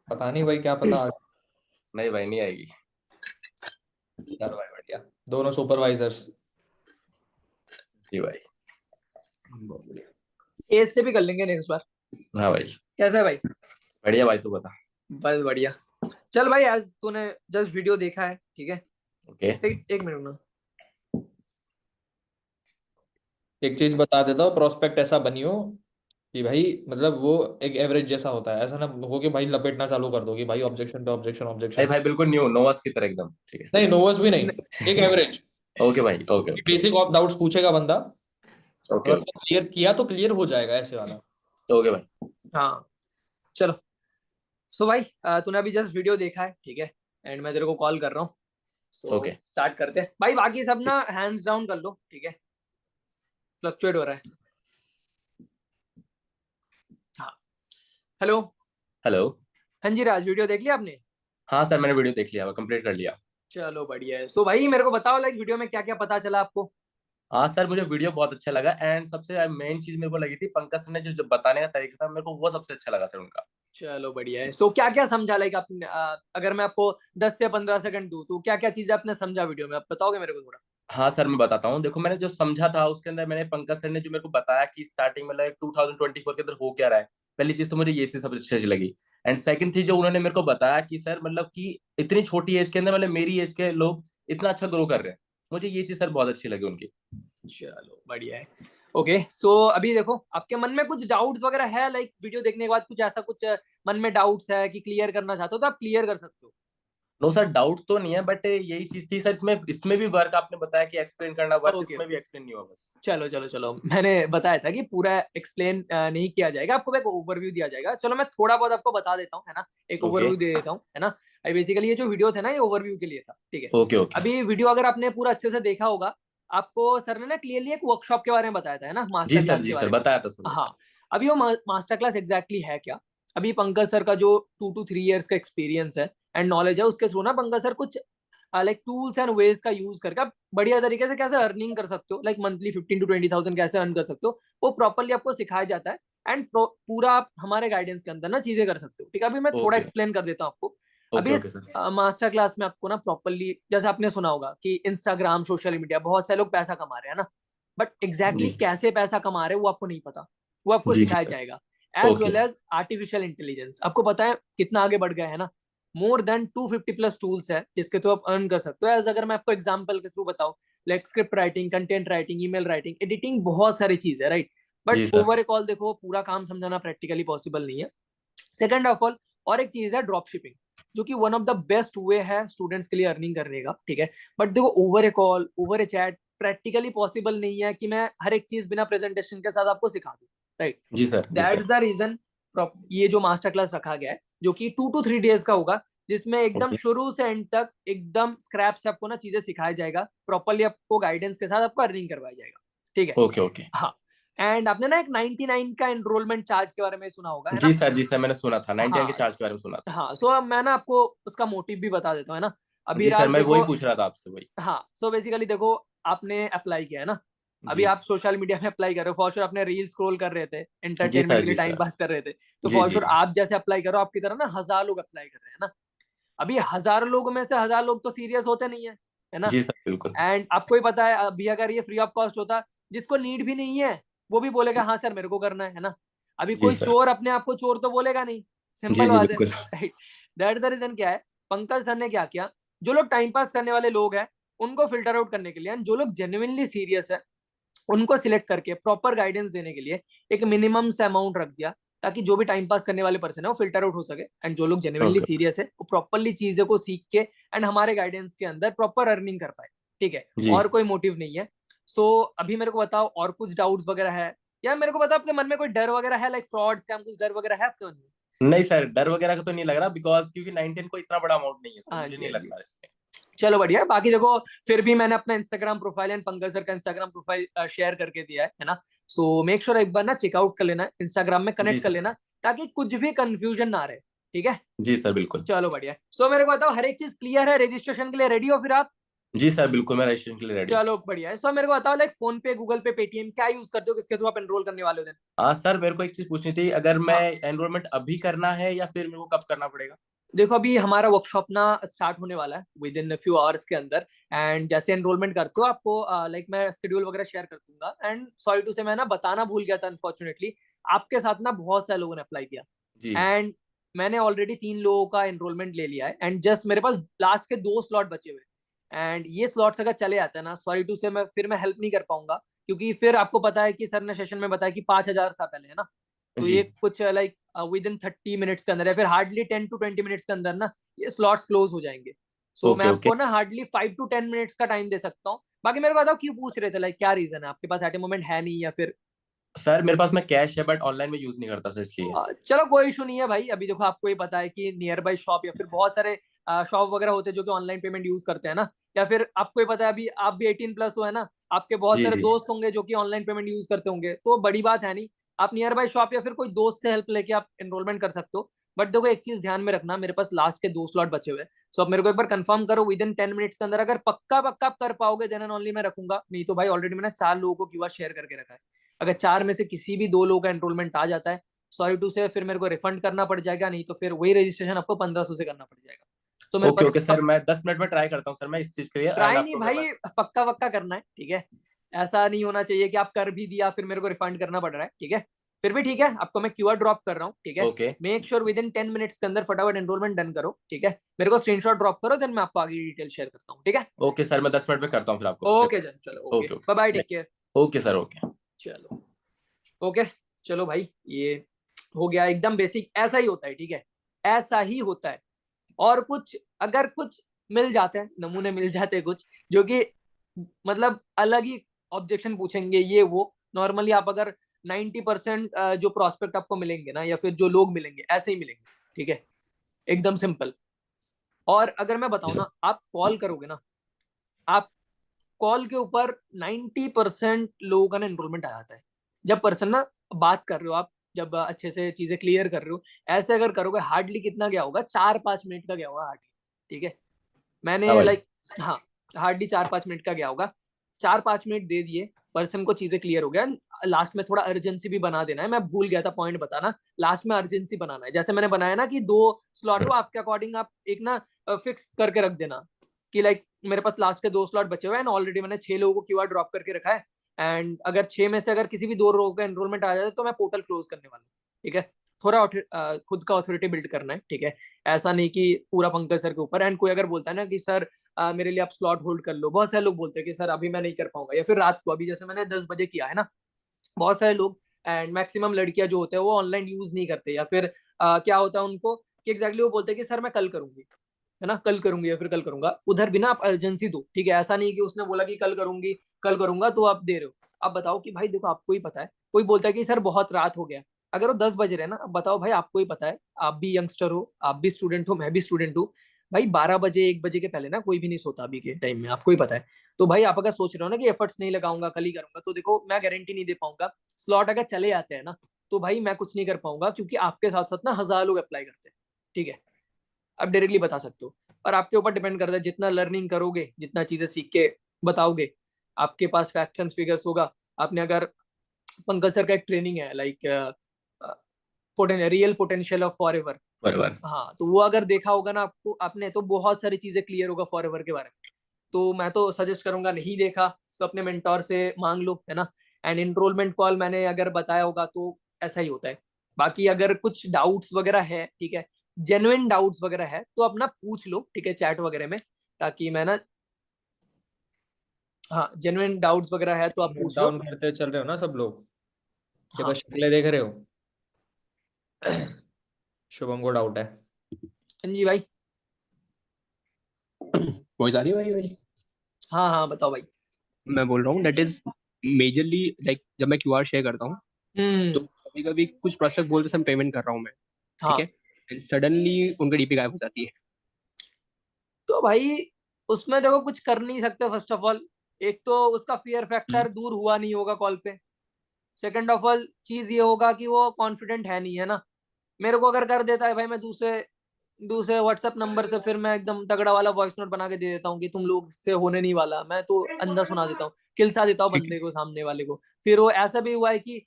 पता नहीं भाई, क्या पता। नहीं भाई, नहीं आएगी। चल भाई बढ़िया। दोनों सुपरवाइजर्स। जी भाई। एज से भी कर लेंगे नेक्स्ट बार। हाँ भाई। कैसा है भाई? बढ़िया भाई, तू बता। बस बढ़िया। चल भाई, आज तूने जस्ट वीडियो देखा है, ठीक है। ओके। एक मिनट ना। एक चीज बता देता हूँ, प्रोस्पेक्ट ऐसा बनियो कि भाई मतलब वो एक एवरेज जैसा होता है, ऐसा ना हो कि भाई लपेटना चालू कर दो कि भाई ऑब्जेक्शन पे ऑब्जेक्शन भाई ऑब्जेक्शन। भाई बिल्कुल न्यू नोवास की तरह एकदम, ठीक है। नहीं नोवस भी नहीं, एक एवरेज। ओके भाई, okay okay. Basic of doubts पूछेगा बंदा, ओके अगर क्लियर किया तो क्लियर हो जाएगा, ऐसे वाला। ओके भाई। हाँ, चलो। सो भाई तूने अभी जस्ट वीडियो देखा है, ठीक है। एंड मैं तेरे को कॉल कर रहा हूँ। सो Okay. स्टार्ट करते हैं भाई। बाकी सब ना हैंड्स डाउन कर लो, ठीक है? फ्लक्चुएट हो रहा है। हाँ, हेलो। हेलो। हाँ जी राज, वीडियो देख लिया आपने? हाँ सर, मैंने वीडियो देख लिया, कंप्लीट कर लिया। चलो बढ़िया है। सो भाई मेरे को बताओ लाइक वीडियो में क्या क्या पता चला आपको? हाँ सर, मुझे वीडियो बहुत अच्छा लगा एंड सबसे मेन चीज मेरे को लगी थी पंकज सर ने जो बताने का तरीका था, मेरे को वो सबसे अच्छा लगा सर उनका। चलो बढ़िया है। सो क्या क्या समझा लाइक आपने? अगर मैं आपको 10 से 15 सेकंड दूं तो क्या क्या चीजें आपने समझा वीडियो में, आप बताओगे मेरे को थोड़ा? हाँ सर, मैं बताता हूँ। देखो, मैंने जो समझा था उसके अंदर मैंने पंकज सर ने जो मेरे को बताया कि स्टार्टिंग में लाइक 2024 के अंदर हो क्या रहा है। पहली चीज तो मुझे ये चीज सबसे अच्छी लगी। एंड सेकंड थी जो उन्होंने मेरे को बताया कि सर मतलब कि इतनी छोटी एज के अंदर मतलब मेरी एज के लोग इतना अच्छा ग्रो कर रहे हैं। मुझे ये चीज सर बहुत अच्छी लगी उनकी। चलो बढ़िया है। ओके, सो अभी देखो आपके मन में कुछ डाउट्स वगैरह है लाइक वीडियो देखने के बाद कुछ ऐसा कुछ मन में डाउट्स है कि क्लियर करना चाहते हो तो आप क्लियर कर सकते हो। नो सर, डाउट तो नहीं है, बट यही चीज थी सर, इसमें इसमें भी वर्क आपने बताया कि एक्सप्लेन करना, वर्क ओके इसमें भी ओके, एक्सप्लेन नहीं हुआ बस। चलो चलो चलो, मैंने बताया था कि पूरा एक्सप्लेन नहीं किया जाएगा, आपको एक ओवरव्यू दिया जाएगा। चलो मैं थोड़ा बहुत आपको बता देता हूँ, है ना? एक ओके ओवरव्यू दे देता हूँ, है ना? अभी बेसिकली ये जो वीडियो था ना, ये ओवरव्यू के लिए था, ठीक है? Okay okay. अभी वीडियो अगर आपने पूरा अच्छे से देखा होगा, आपको सर ने ना क्लियरली एक वर्कशॉप के बारे में बताया था, है ना? मास्टर क्लास जी के सर, बारे में। बताया था सर हाँ, बताया। अभी वो मास्टर क्लास एग्जैक्टली है क्या? अभी पंकज सर का जो 2 to 3 years का एक्सपीरियंस है एंड नॉलेज है, उसके थ्रू ना पंकज सर कुछ लाइक टूल्स एंड वेज का यूज करके आप बढ़िया तरीके से कैसे अर्निंग कर सकते हो, लाइक मंथली 15 to 20 thousand कैसे अर्न कर सकते हो, वो प्रॉपरली आपको सिखाया जाता है। एंड पूरा आप हमारे गाइडेंस के अंदर ना चीजें कर सकते हो, ठीक है? अभी मैं थोड़ा ओके एक्सप्लेन कर देता हूँ आपको। ओके अभी ओके सर। मास्टर क्लास में आपको ना प्रॉपरली, जैसे आपने सुना होगा कि इंस्टाग्राम, सोशल मीडिया, बहुत से लोग पैसा कमा रहे हैं ना, बट एग्जैक्टली जी कैसे पैसा कमा रहे हैं वो आपको नहीं पता। वो आपको जी जी सिखाया सर। जाएगा। As okay well as artificial intelligence, आपको पता है कितना आगे बढ़ गया है ना? मोर देन 250+ टूल्स है जिसके थ्रू आप अर्न कर सकते हो। एज अगर मैं आपको एग्जांपल के थ्रू बताऊं, like script writing, content writing, email writing, editing, बहुत सारी चीज है, राइट? बट जी सर। ओवर ऑल देखो, पूरा काम समझाना प्रैक्टिकली पॉसिबल नहीं है। सेकंड ऑफ ऑल, और एक चीज है ड्रॉप शिपिंग, जो कि one of the best way है स्टूडेंट्स के लिए अर्निंग करने का, ठीक है? बट देखो, over a call, over a chat practically possible नहीं है कि मैं हर एक चीज बिना प्रेजेंटेशन के साथ आपको सिखा दूं, राइट? जी सर। जी दैट्स सर। द रीजन ये जो मास्टर क्लास रखा गया है, जो कि 2 to 3 days का होगा, जिसमें एकदम ओके शुरू से एंड तक एकदम स्क्रैप से आपको ना चीजें सिखाया जाएगा, प्रॉपरली आपको गाइडेंस के साथ आपको अर्निंग करवाया जाएगा, ठीक है? Okay okay. हाँ। एंड आपने ना एक 99 का एनरोलमेंट चार्ज के बारे में सुना होगा, है जी ना? सर, जी सर, मैंने सुना था 99 के हाँ चार्ज के बारे में सुना था। हाँ, सो अब मैं ना आपको उसका मोटिव भी बता देता हूँ, है ना? अभी जी सर, राज मैं वही देखो, पूछ रहा था आपसे, वही। हाँ, सो बेसिकली देखो, आपने अप्लाई किया है ना? अभी जी आप सोशल मीडिया में अप्लाई कर रहे हो, फॉर श्योर आपने रील स्क्रॉल कर रहे थे, जी एंटरटेनमेंट सर। के लिए जी टाइम सर। पास कर रहे थे, तो जी फॉर जी। श्योर आप जैसे अप्लाई करो, आपकी तरह ना 1000 लोग अप्लाई कर रहे हैं ना? अभी 1000 लोगों में से 1000 लोग तो सीरियस होते नहीं है ना? जी सर बिल्कुल। एंड आपको ही पता है, अभी अगर ये फ्री ऑफ कॉस्ट होता, जिसको नीड भी नहीं है वो भी बोलेगा हाँ सर मेरे को करना है ना? अभी जी कोई सर। चोर अपने आप को चोर तो बोलेगा नहीं, जी सिंपल जी बात है, बिल्कुल। राइट? दैट्स द रीजन क्या है, पंकज सर ने क्या किया, जो लोग टाइम पास करने वाले लोग हैं उनको फिल्टर आउट करने के लिए, and जो लोग जेन्युइनली सीरियस है उनको सिलेक्ट करके प्रॉपर गाइडेंस देने के लिए एक मिनिमम से अमाउंट रख दिया, ताकि जो भी टाइम पास करने वाले पर्सन है वो फिल्टर आउट हो सके, एंड जो लोग जेन्युइनली ओके। सीरियस है वो प्रॉपरली चीजों को सीख के एंड हमारे गाइडेंस के अंदर प्रॉपर अर्निंग कर पाए, ठीक है? जी। और कोई मोटिव नहीं है। सो अभी मेरे को बताओ, और कुछ डाउट्स वगैरह है? या मेरे को बताओ आपके मन में कोई डर वगैरह है, लाइक फ्रॉड स्कैम, कुछ डर वगैरह है आपके मन में? नहीं सर, डर वगैरह का तो नहीं लग रहा, बिकॉज क्योंकि 19 को इतना बड़ा अमाउंट नहीं है सर, हाँ मुझे जी, नहीं हाँ लग जी। रहा इसमें। चलो बढ़िया है। बाकी देखो, फिर भी मैंने अपना Instagram profile and Pankaj sir का इंस्टाग्राम प्रोफाइल शेयर करके दिया है ना? सो मेक श्योर एक बार ना चेकआउट कर लेना, इंस्टाग्राम में जी कनेक्ट कर सर। लेना, ताकि कुछ भी कंफ्यूजन ना रहे, ठीक है? जी सर बिल्कुल। चलो बढ़िया है। सो मेरे को बताओ, हर एक चीज क्लियर है? रजिस्ट्रेशन के लिए रेडी हो फिर आप? जी सर बिल्कुल, मैं रजिस्ट्रेशन के लिए रेडी हूँ। चलो बढ़िया है। सो मेरे को बताओ, लाइक फोन पे, गूगल पे, पेटीएम क्या यूज करते हो, किसके थ्रू आप एनरोल करने वाले हो दिन? हाँ सर, मेरे को एक चीज पूछनी थी, अगर मैं हाँ, एनरोलमेंट अभी करना है या फिर मेरे को कब करना पड़ेगा? देखो अभी हमारा वर्कशॉप ना स्टार्ट होने वाला है विद इन फ्यू आवर्स के अंदर, एंड जैसे एनरोलमेंट करते हो आपको लाइक मैं शेड्यूल वगैरह शेयर कर दूंगा। एंड सॉरी टू से, मैं ना बताना भूल गया था अनफॉर्चुनेटली, आपके साथ ना बहुत सारे लोगों ने अप्लाई किया, जी। एंड मैंने ऑलरेडी 3 लोगों का एनरोलमेंट ले लिया है, एंड जस्ट मेरे पास लास्ट के 2 स्लॉट बचे हुए हैं। एंड ये स्लॉट्स अगर चले आते हैं ना, सॉरी टू से, मैं हेल्प नहीं कर पाऊंगा, क्योंकि फिर आपको पता है कि सर ने सेशन में बताया कि 5,000 था पहले, है ना? तो जी। ये कुछ लाइक विद इन 30 मिनट्स के अंदर, या फिर हार्डली 10 to 20 मिनट्स के अंदर ना ये स्लॉट्स क्लोज हो जाएंगे। सो मैं ओके ओके। आपको ना हार्डली 5 to 10 मिनट्स का टाइम दे सकता हूँ। बाकी मेरे को बताओ, क्यों पूछ रहे थे, लाइक क्या रीजन है आपके पास एट ए मोमेंट है नहीं, या फिर? सर मेरे पास में कैश है, बट ऑनलाइन में यूज नहीं करता सर, इसलिए। चलो कोई इशू नहीं है भाई। अभी देखो, आपको ये पता है कि नियर बाई शॉप या फिर बहुत सारे शॉप वगैरह होते हैं जो कि ऑनलाइन पेमेंट यूज करते हैं ना, या फिर आपको ही पता है अभी आप भी 18+ हो है ना, आपके बहुत जी सारे जी। दोस्त होंगे जो कि ऑनलाइन पेमेंट यूज करते होंगे, तो बड़ी बात है नहीं, आप नियर बाय शॉप या फिर कोई दोस्त से हेल्प लेके आप एनरोलमेंट कर सकते हो। बट देखो एक चीज ध्यान में रखना, मेरे पास लास्ट के 2 स्लॉट बचे हुए हैं, सो आप मेरे को एक बार कंफर्म करो विद इन 10 मिनट्स के अंदर, अगर पक्का पक्का आप कर पाओगे देन एंड ओनली मैं रखूंगा, नहीं तो भाई ऑलरेडी मैंने 4 लोगों को क्यूआर शेयर करके रखा है, अगर 4 में से किसी भी 2 लोगों का एनरोलमेंट आ जाता है, सॉरी टू से फिर मेरे को रिफंड करना पड़ जाएगा, नहीं तो फिर वही रजिस्ट्रेशन आपको 1500 से करना पड़ जाएगा। तो मेरे ओके पास ओके सर, मैं 10 मिनट में ट्राई करता हूँ सर, मैं इस चीज के लिए, एंड ट्राई नहीं आपको फिर मैं। भाई, पक्का पक्का करना है, ठीक है, ऐसा नहीं होना चाहिए कि आप कर भी दिया फिर मेरे को रिफंड करना पड़ रहा है, ठीक है, फिर भी ठीक है, आपको मैं क्यूआर ड्रॉप कर रहा हूँ, ठीक है, okay make sure with in 10 minutes के अंदर फटाफट एनरोलमेंट डन करो, ठीक है, मेरे को स्क्रीनशॉट ड्रॉप करो, देन मैं आपको आगे डिटेल शेयर करता हूँ, ठीक है। ओके सर, मैं 10 मिनट में करता हूँ फिर आपको ओके जन, चलो okay, okay bye bye, okay take care. Okay sir okay. चलो ओके, चलो भाई ये हो गया, एकदम बेसिक ऐसा ही होता है, ठीक है, ऐसा ही होता है, और कुछ अगर कुछ मिल जाते हैं नमूने, मिल जाते हैं कुछ जो कि मतलब अलग ही ऑब्जेक्शन पूछेंगे ये वो, नॉर्मली आप अगर 90% जो प्रोस्पेक्ट आपको मिलेंगे ना, या फिर जो लोग मिलेंगे ऐसे ही मिलेंगे, ठीक है, एकदम सिंपल। और अगर मैं बताऊं ना, आप कॉल करोगे ना, आप कॉल के ऊपर 90% लोगों का ना एनरोलमेंट आ जाता है, जब पर्सन ना बात कर रहे हो आप, जब अच्छे से चीजें क्लियर कर रहे हो, ऐसे अगर करोगे हार्डली कितना गया होगा, 4-5 मिनट का गया होगा हार्डली, ठीक है, हाँ मैंने भाई। लाइक हाँ हार्डली 4-5 मिनट का गया होगा, 4-5 मिनट दे दिए, पर्सन को चीजें क्लियर हो गया, लास्ट में थोड़ा अर्जेंसी भी बना देना है, मैं भूल गया था पॉइंट बताना, लास्ट में अर्जेंसी बनाना है, जैसे मैंने बनाया ना कि 2 स्लॉट हो आपके अकॉर्डिंग, आप एक ना फिक्स करके रख देना कि लाइक मेरे पास लास्ट के 2 स्लॉट बचे हुए हैं, ऑलरेडी मैंने 6 लोगों को क्यूआर ड्रॉप करके रखा है, एंड अगर 6 में से अगर किसी भी 2 लोगों का एनरोलमेंट आ जाए तो मैं पोर्टल क्लोज करने वाला हूँ, ठीक है, थोड़ा खुद का अथॉरिटी बिल्ड करना है, ठीक है, ऐसा नहीं कि पूरा पंकज सर के ऊपर, एंड कोई अगर बोलता है ना कि सर मेरे लिए आप स्लॉट होल्ड कर लो, बहुत सारे लोग बोलते हैं कि सर अभी मैं नहीं कर पाऊंगा, या फिर रात को, अभी जैसे मैंने 10 बजे किया है ना, बहुत सारे लोग एंड मैक्सिमम लड़कियां जो होते हैं वो ऑनलाइन यूज नहीं करते, या फिर क्या होता है उनको कि एग्जैक्टली वो बोलते हैं कि सर मैं कल करूंगी, है ना, कल करूंगी या फिर कल करूंगा, उधर भी ना आप अर्जेंसी दो, ठीक है, ऐसा नहीं कि उसने बोला कि कल करूंगी, कल करूंगा तो आप दे रहे हो, आप बताओ कि भाई देखो आपको ही पता है, कोई बोलता है कि सर बहुत रात हो गया, अगर वो 10 बज रहे हैं ना, अब बताओ भाई आपको ही पता है, आप भी यंगस्टर हो, आप भी स्टूडेंट हो, मैं भी स्टूडेंट हूँ, भाई 12 बजे 1 बजे के पहले ना कोई भी नहीं सोता अभी के टाइम में, आपको ही पता है, तो भाई आप अगर सोच रहे हो ना कि एफर्ट्स नहीं लगाऊंगा कल ही करूंगा, तो देखो मैं गारंटी नहीं दे पाऊंगा, स्लॉट अगर चले जाते हैं ना तो भाई मैं कुछ नहीं कर पाऊंगा, क्योंकि आपके साथ साथ ना 1000 लोग अप्लाई करते हैं, ठीक है, आप डायरेक्टली बता सकते हो, और आपके ऊपर डिपेंड करता है, जितना लर्निंग करोगे, जितना चीजें सीख के बताओगे, आपके पास फैक्ट्स एंड फिगर्स होगा, आपने अगर पंकज सर का एक ट्रेनिंग है like real potential of forever, बराबर। हाँ तो वो अगर देखा होगा ना आपको, आपने तो बहुत सारी चीजें क्लियर होगा फॉरएवर के बारे में, तो मैं तो सजेस्ट करूंगा, नहीं देखा तो अपने मेंटोर से मांग लो, है ना, एंड एनरोलमेंट कॉल मैंने अगर बताया होगा तो ऐसा ही होता है, बाकी अगर कुछ डाउट्स वगैरह है, ठीक है, जेन्युइन डाउट्स वगैरह है तो अपना पूछ लो, ठीक है, चैट वगैरह में, ताकि मैं ना, हाँ जेन्युइन डाउट्स वगैरह है तो आप नोट पूछ लो। डाउन करते चल रहे हो ना सब लोग, कि हाँ बस शक्लें देख रहे हो? शुभम को डाउट है। हाँ जी भाई, वॉइस आ रही है भाई मेरी? हाँ हाँ बताओ भाई। मैं बोल रहा हूँ दैट इज मेजरली लाइक जब मैं क्यूआर शेयर करता हूँ तो कभी कभी कुछ प्रोस्पेक्ट बोलते समय पेमेंट कर रहा हूँ मैं, ठीक हाँ है, एंड सडनली उनका डीपी गायब हो जाती है। तो भाई उसमें देखो कुछ कर नहीं सकते, फर्स्ट ऑफ ऑल, एक तो उसका फियर फैक्टर दूर हुआ नहीं होगा कॉल पे, सेकंड ऑफ ऑल चीज ये होगा कि वो कॉन्फिडेंट है नहीं, है ना, मेरे को अगर कर देता है भाई, मैं दूसरे दूसरे व्हाट्सएप नंबर से फिर मैं एकदम तगड़ा वाला वॉइस नोट बना के दे देता हूँ कि तुम लोग से होने नहीं वाला, मैं तो अंधा सुना देता हूँ, किलसा देता हूँ ठीक है। बंदे को, सामने वाले को, फिर वो ऐसा भी हुआ है कि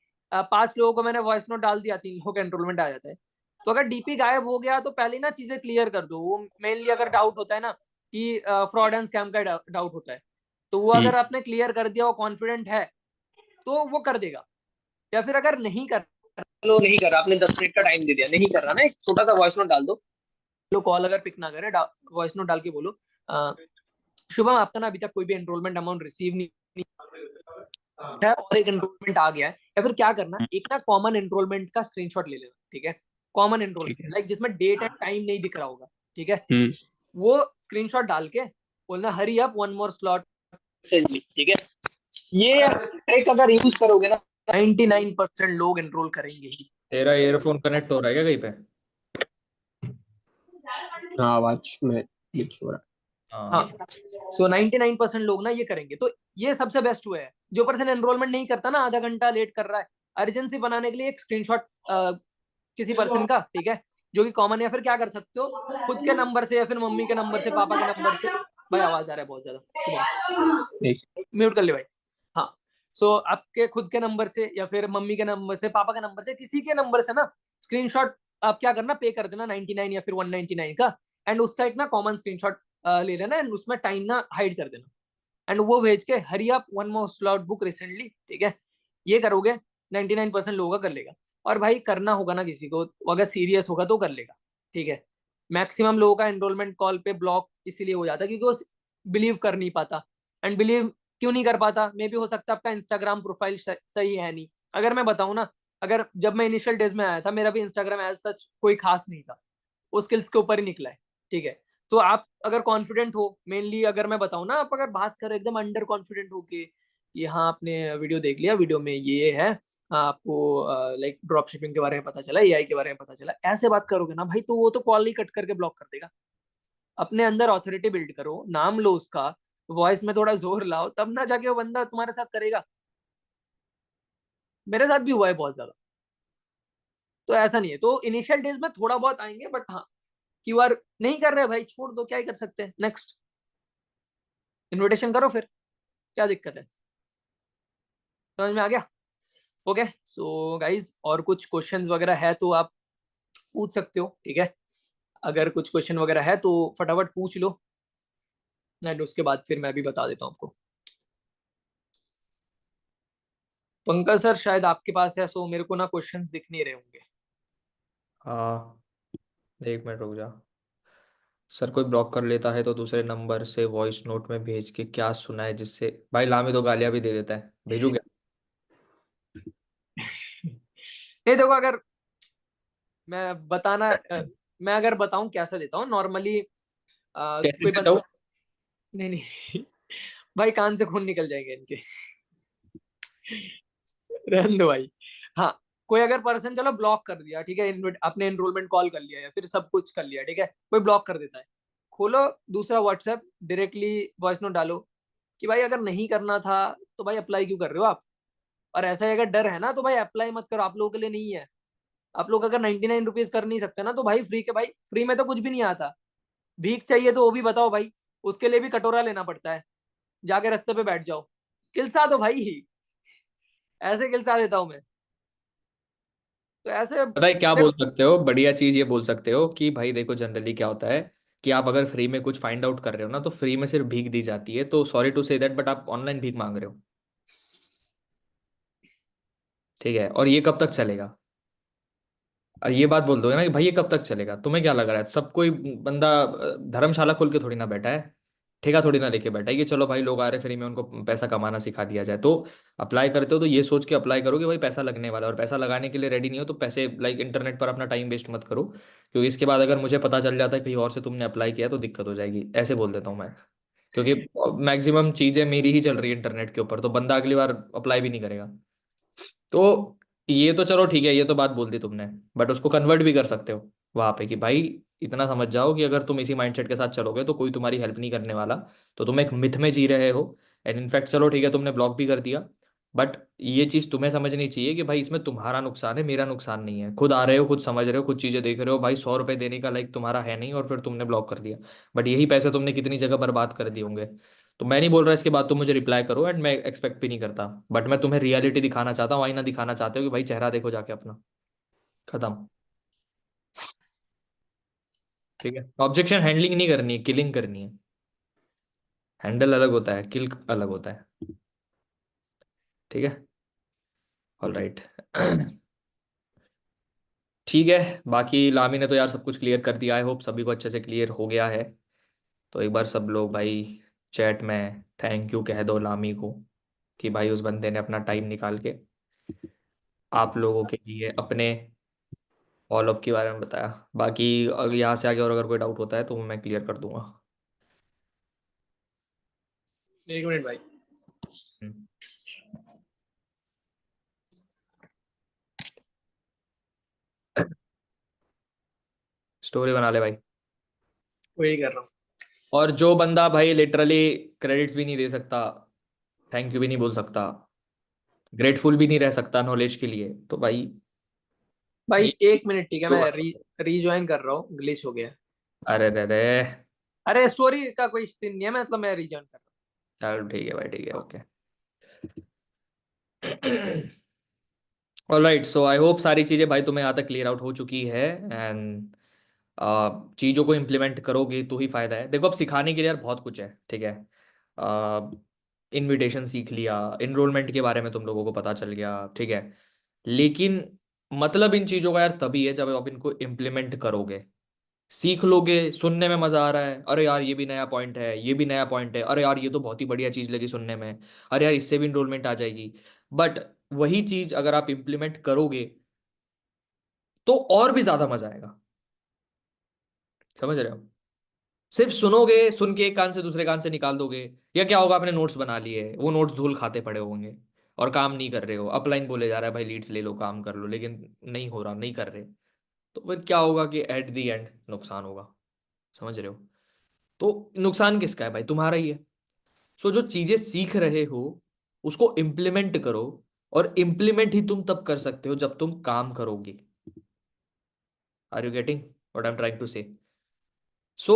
5 लोगों को मैंने वॉइस नोट डाल दिया, 3 लोगों का एनरोलमेंट आ जाता है, तो अगर डीपी गायब हो गया तो पहले ना चीजें क्लियर कर दो, वो मेनली अगर डाउट होता है ना कि फ्रॉड एंड स्कैम का डाउट होता है, तो वो अगर आपने क्लियर कर दिया, वो कॉन्फिडेंट है तो वो कर देगा, या फिर अगर नहीं कर, लो नहीं कर रहा, आपने 10 मिनट का टाइम दे दिया, नहीं कर रहा ना, एक छोटा सा वॉइस नोट डाल दो, लो कॉल अगर पिक ना करे, वॉइस नोट डाल के बोलो शुभम आपका ना अभी तक कोई भी एनरोलमेंट अमाउंट रिसीव नहीं है, और एक एनरोलमेंट आ गया है, या फिर क्या करना, एक ना कॉमन एनरोलमेंट का स्क्रीनशॉट ले लेना, ठीक है, कॉमन ठीक एनरोलमेंट है। लाइक जिसमें डेट एंड टाइम नहीं दिख रहा होगा, ठीक है, हम्म। वो स्क्रीनशॉट डाल के बोलना hurry up one more slot, ठीक है, ये एक अगर यूज करोगे ना 99% लोग एनरोल करेंगे ही। तेरा ईयरफोन कनेक्ट हो रहा है क्या कहीं पे? हाँ आवाज में glitch हो रहा हाँ हाँ, सो 99% लोग ना ये करेंगे, तो ये सबसे बेस्ट वे है। जो पर्सन एनरोलमेंट नहीं करता ना, आधा घंटा लेट कर रहा है, अर्जेंसी बनाने के लिए एक स्क्रीनशॉट किसी पर्सन का, ठीक है, जो कि कॉमन, या फिर क्या कर सकते हो, खुद के नंबर से या फिर मम्मी के नंबर से, पापा के नंबर से। भाई आवाज आ रहा है बहुत ज्यादा, शुभम है। एक म्यूट कर ले भाई। हाँ, सो आपके खुद के नंबर से या फिर मम्मी के नंबर से, पापा के नंबर से, किसी के नंबर से ना स्क्रीनशॉट आप क्या करना, पे कर देना 99 या फिर 199 का, एंड उसका एक ना कॉमन स्क्रीनशॉट ले लेना, एंड उसमें टाइम ना हाइड कर देना, एंड वो भेज के hurry up one more slot book recently, ठीक है, ये करोगे 99% लोगों का कर लेगा। और भाई करना होगा ना किसी को, अगर सीरियस होगा तो कर लेगा, ठीक है। मैक्सिमम लोगों का एनरोलमेंट कॉल पे ब्लॉक इसीलिए हो जाता है क्योंकि वो बिलीव कर नहीं पाता, एंड बिलीव क्यों नहीं कर पाता, मे भी हो सकता है आपका इंस्टाग्राम प्रोफाइल सही है नहीं। अगर मैं बताऊं ना, अगर जब मैं इनिशियल डेज में आया था, मेरा भी इंस्टाग्राम एज सच कोई खास नहीं था, वो स्किल्स के ऊपर ही निकला है, ठीक है। तो आप अगर कॉन्फिडेंट हो, मेनली अगर मैं बताऊं ना, आप अगर बात करो एकदम अंडर कॉन्फिडेंट हो के, ये हाँ आपने वीडियो देख लिया, वीडियो में ये है, आपको लाइक ड्रॉप शिपिंग के बारे में पता चला, एआई के बारे में पता चला, ऐसे बात करोगे ना भाई, तो वो तो कॉल ही कट करके ब्लॉक कर देगा। अपने अंदर ऑथोरिटी बिल्ड करो, नाम लो उसका, वॉइस में थोड़ा जोर लाओ, तब ना जाके वो बंदा तुम्हारे साथ करेगा। मेरे साथ भी हुआ है बहुत ज्यादा। तो ऐसा नहीं है, तो इनिशियल डेज में थोड़ा बहुत आएंगे, बट हाँ, क्यूआर नहीं कर रहे भाई, छोड़ दो, क्या ही कर सकते हैं, नेक्स्ट इनविटेशन करो फिर, क्या दिक्कत है। समझ में आ गया? ओके, सो गाइज, और कुछ क्वेश्चंस वगैरह है तो आप पूछ सकते हो, ठीक है। अगर कुछ क्वेश्चन वगैरह है तो फटाफट पूछ लो, एंड उसके बाद फिर मैं भी बता देता हूँ आपको। पंकज सर शायद आपके पास है, सो मेरे को ना क्वेश्चंस दिख नहीं रहे होंगे। हाँ, एक मिनट रुक जा। सर कोई ब्लॉक कर लेता है तो दूसरे नंबर से वॉइस नोट में भेज के क्या सुना है जिससे, भाई लामे तो गालियां भी दे देता है, भेजू क्या? नहीं देखो, अगर मैं बताना मैं अगर बताऊं कैसा देता हूँ नॉर्मली, कैसे कोई देता हूँ? नहीं नहीं भाई कान से खून निकल जाएंगे इनके रहने दो भाई। हाँ, कोई अगर पर्सन चलो ब्लॉक कर दिया, ठीक है, आपने एनरोलमेंट कॉल कर लिया या फिर सब कुछ कर लिया, ठीक है, कोई ब्लॉक कर देता है, खोलो दूसरा व्हाट्सएप, डायरेक्टली वॉइस नोट डालो कि भाई अगर नहीं करना था तो भाई अप्लाई क्यों कर रहे हो आप। और ऐसा ही अगर डर है ना तो भाई अप्लाई मत करो, आप लोगों के लिए नहीं है। आप लोग अगर 99 रुपीज कर नहीं सकते ना, तो भाई फ्री के, भाई फ्री में तो कुछ भी नहीं आता। भीख चाहिए तो वो भी बताओ भाई, उसके लिए भी कटोरा लेना पड़ता है, जाके रास्ते पे बैठ जाओ, किलसा दो भाई, ऐसे किलसा देता हूँ मैं। तो ऐसे पता है क्या बोल देखो, सकते हो? बढ़िया चीज ये बोल सकते हो कि भाई देखो, जनरली क्या होता है कि आप अगर फ्री में कुछ फाइंड आउट कर रहे हो ना, तो फ्री में सिर्फ भीख दी जाती है, तो sorry to say that but आप ऑनलाइन भीख मांग रहे हो, ठीक है, और ये कब तक चलेगा? और ये बात बोल दोगे ना कि भाई ये कब तक चलेगा, तुम्हें क्या लग रहा है सब कोई बंदा धर्मशाला खोल के थोड़ी ना बैठा है, ठेका थोड़ी ना लेके बैठा है कि चलो भाई लोग आ रहे फ्री में, उनको पैसा कमाना सिखा दिया जाए। तो अप्लाई करते हो तो ये सोच के अप्लाई करो कि भाई पैसा लगने वाला है, और पैसा लगाने के लिए रेडी नहीं हो तो पैसे लाइक इंटरनेट पर अपना टाइम वेस्ट मत करो, क्योंकि इसके बाद अगर मुझे पता चल जाता है कहीं और से तुमने अप्लाई किया तो दिक्कत हो जाएगी, ऐसे बोल देता हूँ मैं। क्योंकि मैक्सिमम चीजें मेरी ही चल रही है इंटरनेट के ऊपर, तो बंदा अगली बार अप्लाई भी नहीं करेगा। तो ये तो चलो ठीक है, ये तो बात बोल दी तुमने, बट उसको कन्वर्ट भी कर सकते हो वहां पे कि भाई इतना समझ जाओ कि अगर तुम इसी माइंडसेट के साथ चलोगे तो कोई तुम्हारी हेल्प नहीं करने वाला, तो तुम एक मिथ में जी रहे हो। एंड इनफैक्ट चलो ठीक है, तुमने ब्लॉक भी कर दिया, बट ये चीज तुम्हें समझनी चाहिए कि भाई इसमें तुम्हारा नुकसान है, मेरा नुकसान नहीं है। खुद आ रहे हो, खुद समझ रहे हो, खुद चीजें देख रहे हो, भाई 100 रुपए देने का लाइक तुम्हारा है नहीं, और फिर तुमने ब्लॉक कर दिया, बट यही पैसे तुमने कितनी जगह बर्बाद कर दिए होंगे। तो मैं नहीं बोल रहा इसके बाद तुम मुझे रिप्लाई करो, एंड मैं एक्सपेक्ट भी नहीं करता, बट मैं तुम्हें रियलिटी दिखाना चाहता हूँ, आईना दिखाना चाहते हो कि भाई चेहरा देखो जाके अपना, खत्म। ठीक है, ऑब्जेक्शन हैंडलिंग नहीं करनी है, किलिंग करनी है। हैंडल अलग होता है, किल अलग होता है। ठीक है, ऑल राइट। ठीक है, बाकी लामी ने तो यार सब कुछ क्लियर कर दिया, आई होप सभी को अच्छे से क्लियर हो गया है। तो एक बार सब लोग भाई चैट में थैंक यू कह दो लामी को, कि भाई उस बंदे ने अपना टाइम निकाल के आप लोगों के लिए अपने फॉलो अप के बारे में बताया। बाकी अगर यहाँ से आगे और अगर कोई डाउट होता है तो मैं क्लियर कर दूंगा। एक मिनट भाई। हम्म। स्टोरी बना ले भाई। वही कर रहा हूँ। और जो बंदा भाई लिटरली क्रेडिट्स भी नहीं दे सकता, थैंक यू भी नहीं बोल सकता, ग्रेटफुल भी नहीं रह सकता नॉलेज के लिए, तो भाई भाई ये एक मिनट, ठीक है, जो मैं रीजॉइन कर रहा हूँ, ग्लिच हो गया है। अरे रे रे, अरे स्टोरी का कोई सीन नहीं है, मतलब मैं रीजॉइन कर रहा चल ठीक है भाई, ठीक है, हूँ। ओके। ऑलराइट, सो आई होप सारी चीज़ें भाई तुम्हें यहाँ तक क्लियर आउट हो चुकी है, एंड चीज़ों को इम्प्लीमेंट करोगे तो ही फायदा है। देखो अब सिखाने के लिए यार बहुत कुछ है, ठीक है। इनविटेशन सीख लिया, इनरोलमेंट के बारे में तुम लोगों को पता चल गया, ठीक है। लेकिन मतलब इन चीज़ों का यार तभी है जब आप इनको इम्प्लीमेंट करोगे। सीख लोगे, सुनने में मजा आ रहा है, अरे यार ये भी नया पॉइंट है, ये भी नया पॉइंट है, अरे यार ये तो बहुत ही बढ़िया चीज लगी सुनने में, अरे यार इससे भी इनरोलमेंट आ जाएगी। बट वही चीज अगर आप इम्प्लीमेंट करोगे तो और भी ज्यादा मजा आएगा। समझ रहे हो? सिर्फ सुनोगे, सुन के एक कान से दूसरे कान से निकाल दोगे, या क्या होगा, आपने नोट्स बना लिए, वो नोट्स धूल खाते पड़े होंगे और काम नहीं कर रहे हो, अपलाइन बोले जा रहा है भाई लीड्स ले लो काम कर लो, लेकिन नहीं हो रहा, नहीं कर रहे, तो फिर क्या होगा कि एट द एंड नुकसान होगा। समझ रहे हो? तो नुकसान किसका है भाई? तुम्हारा ही है। सो जो चीजें सीख रहे हो उसको इम्प्लीमेंट करो, और इम्प्लीमेंट ही तुम तब कर सकते हो जब तुम काम करोगे। Are you getting what I am trying to say? So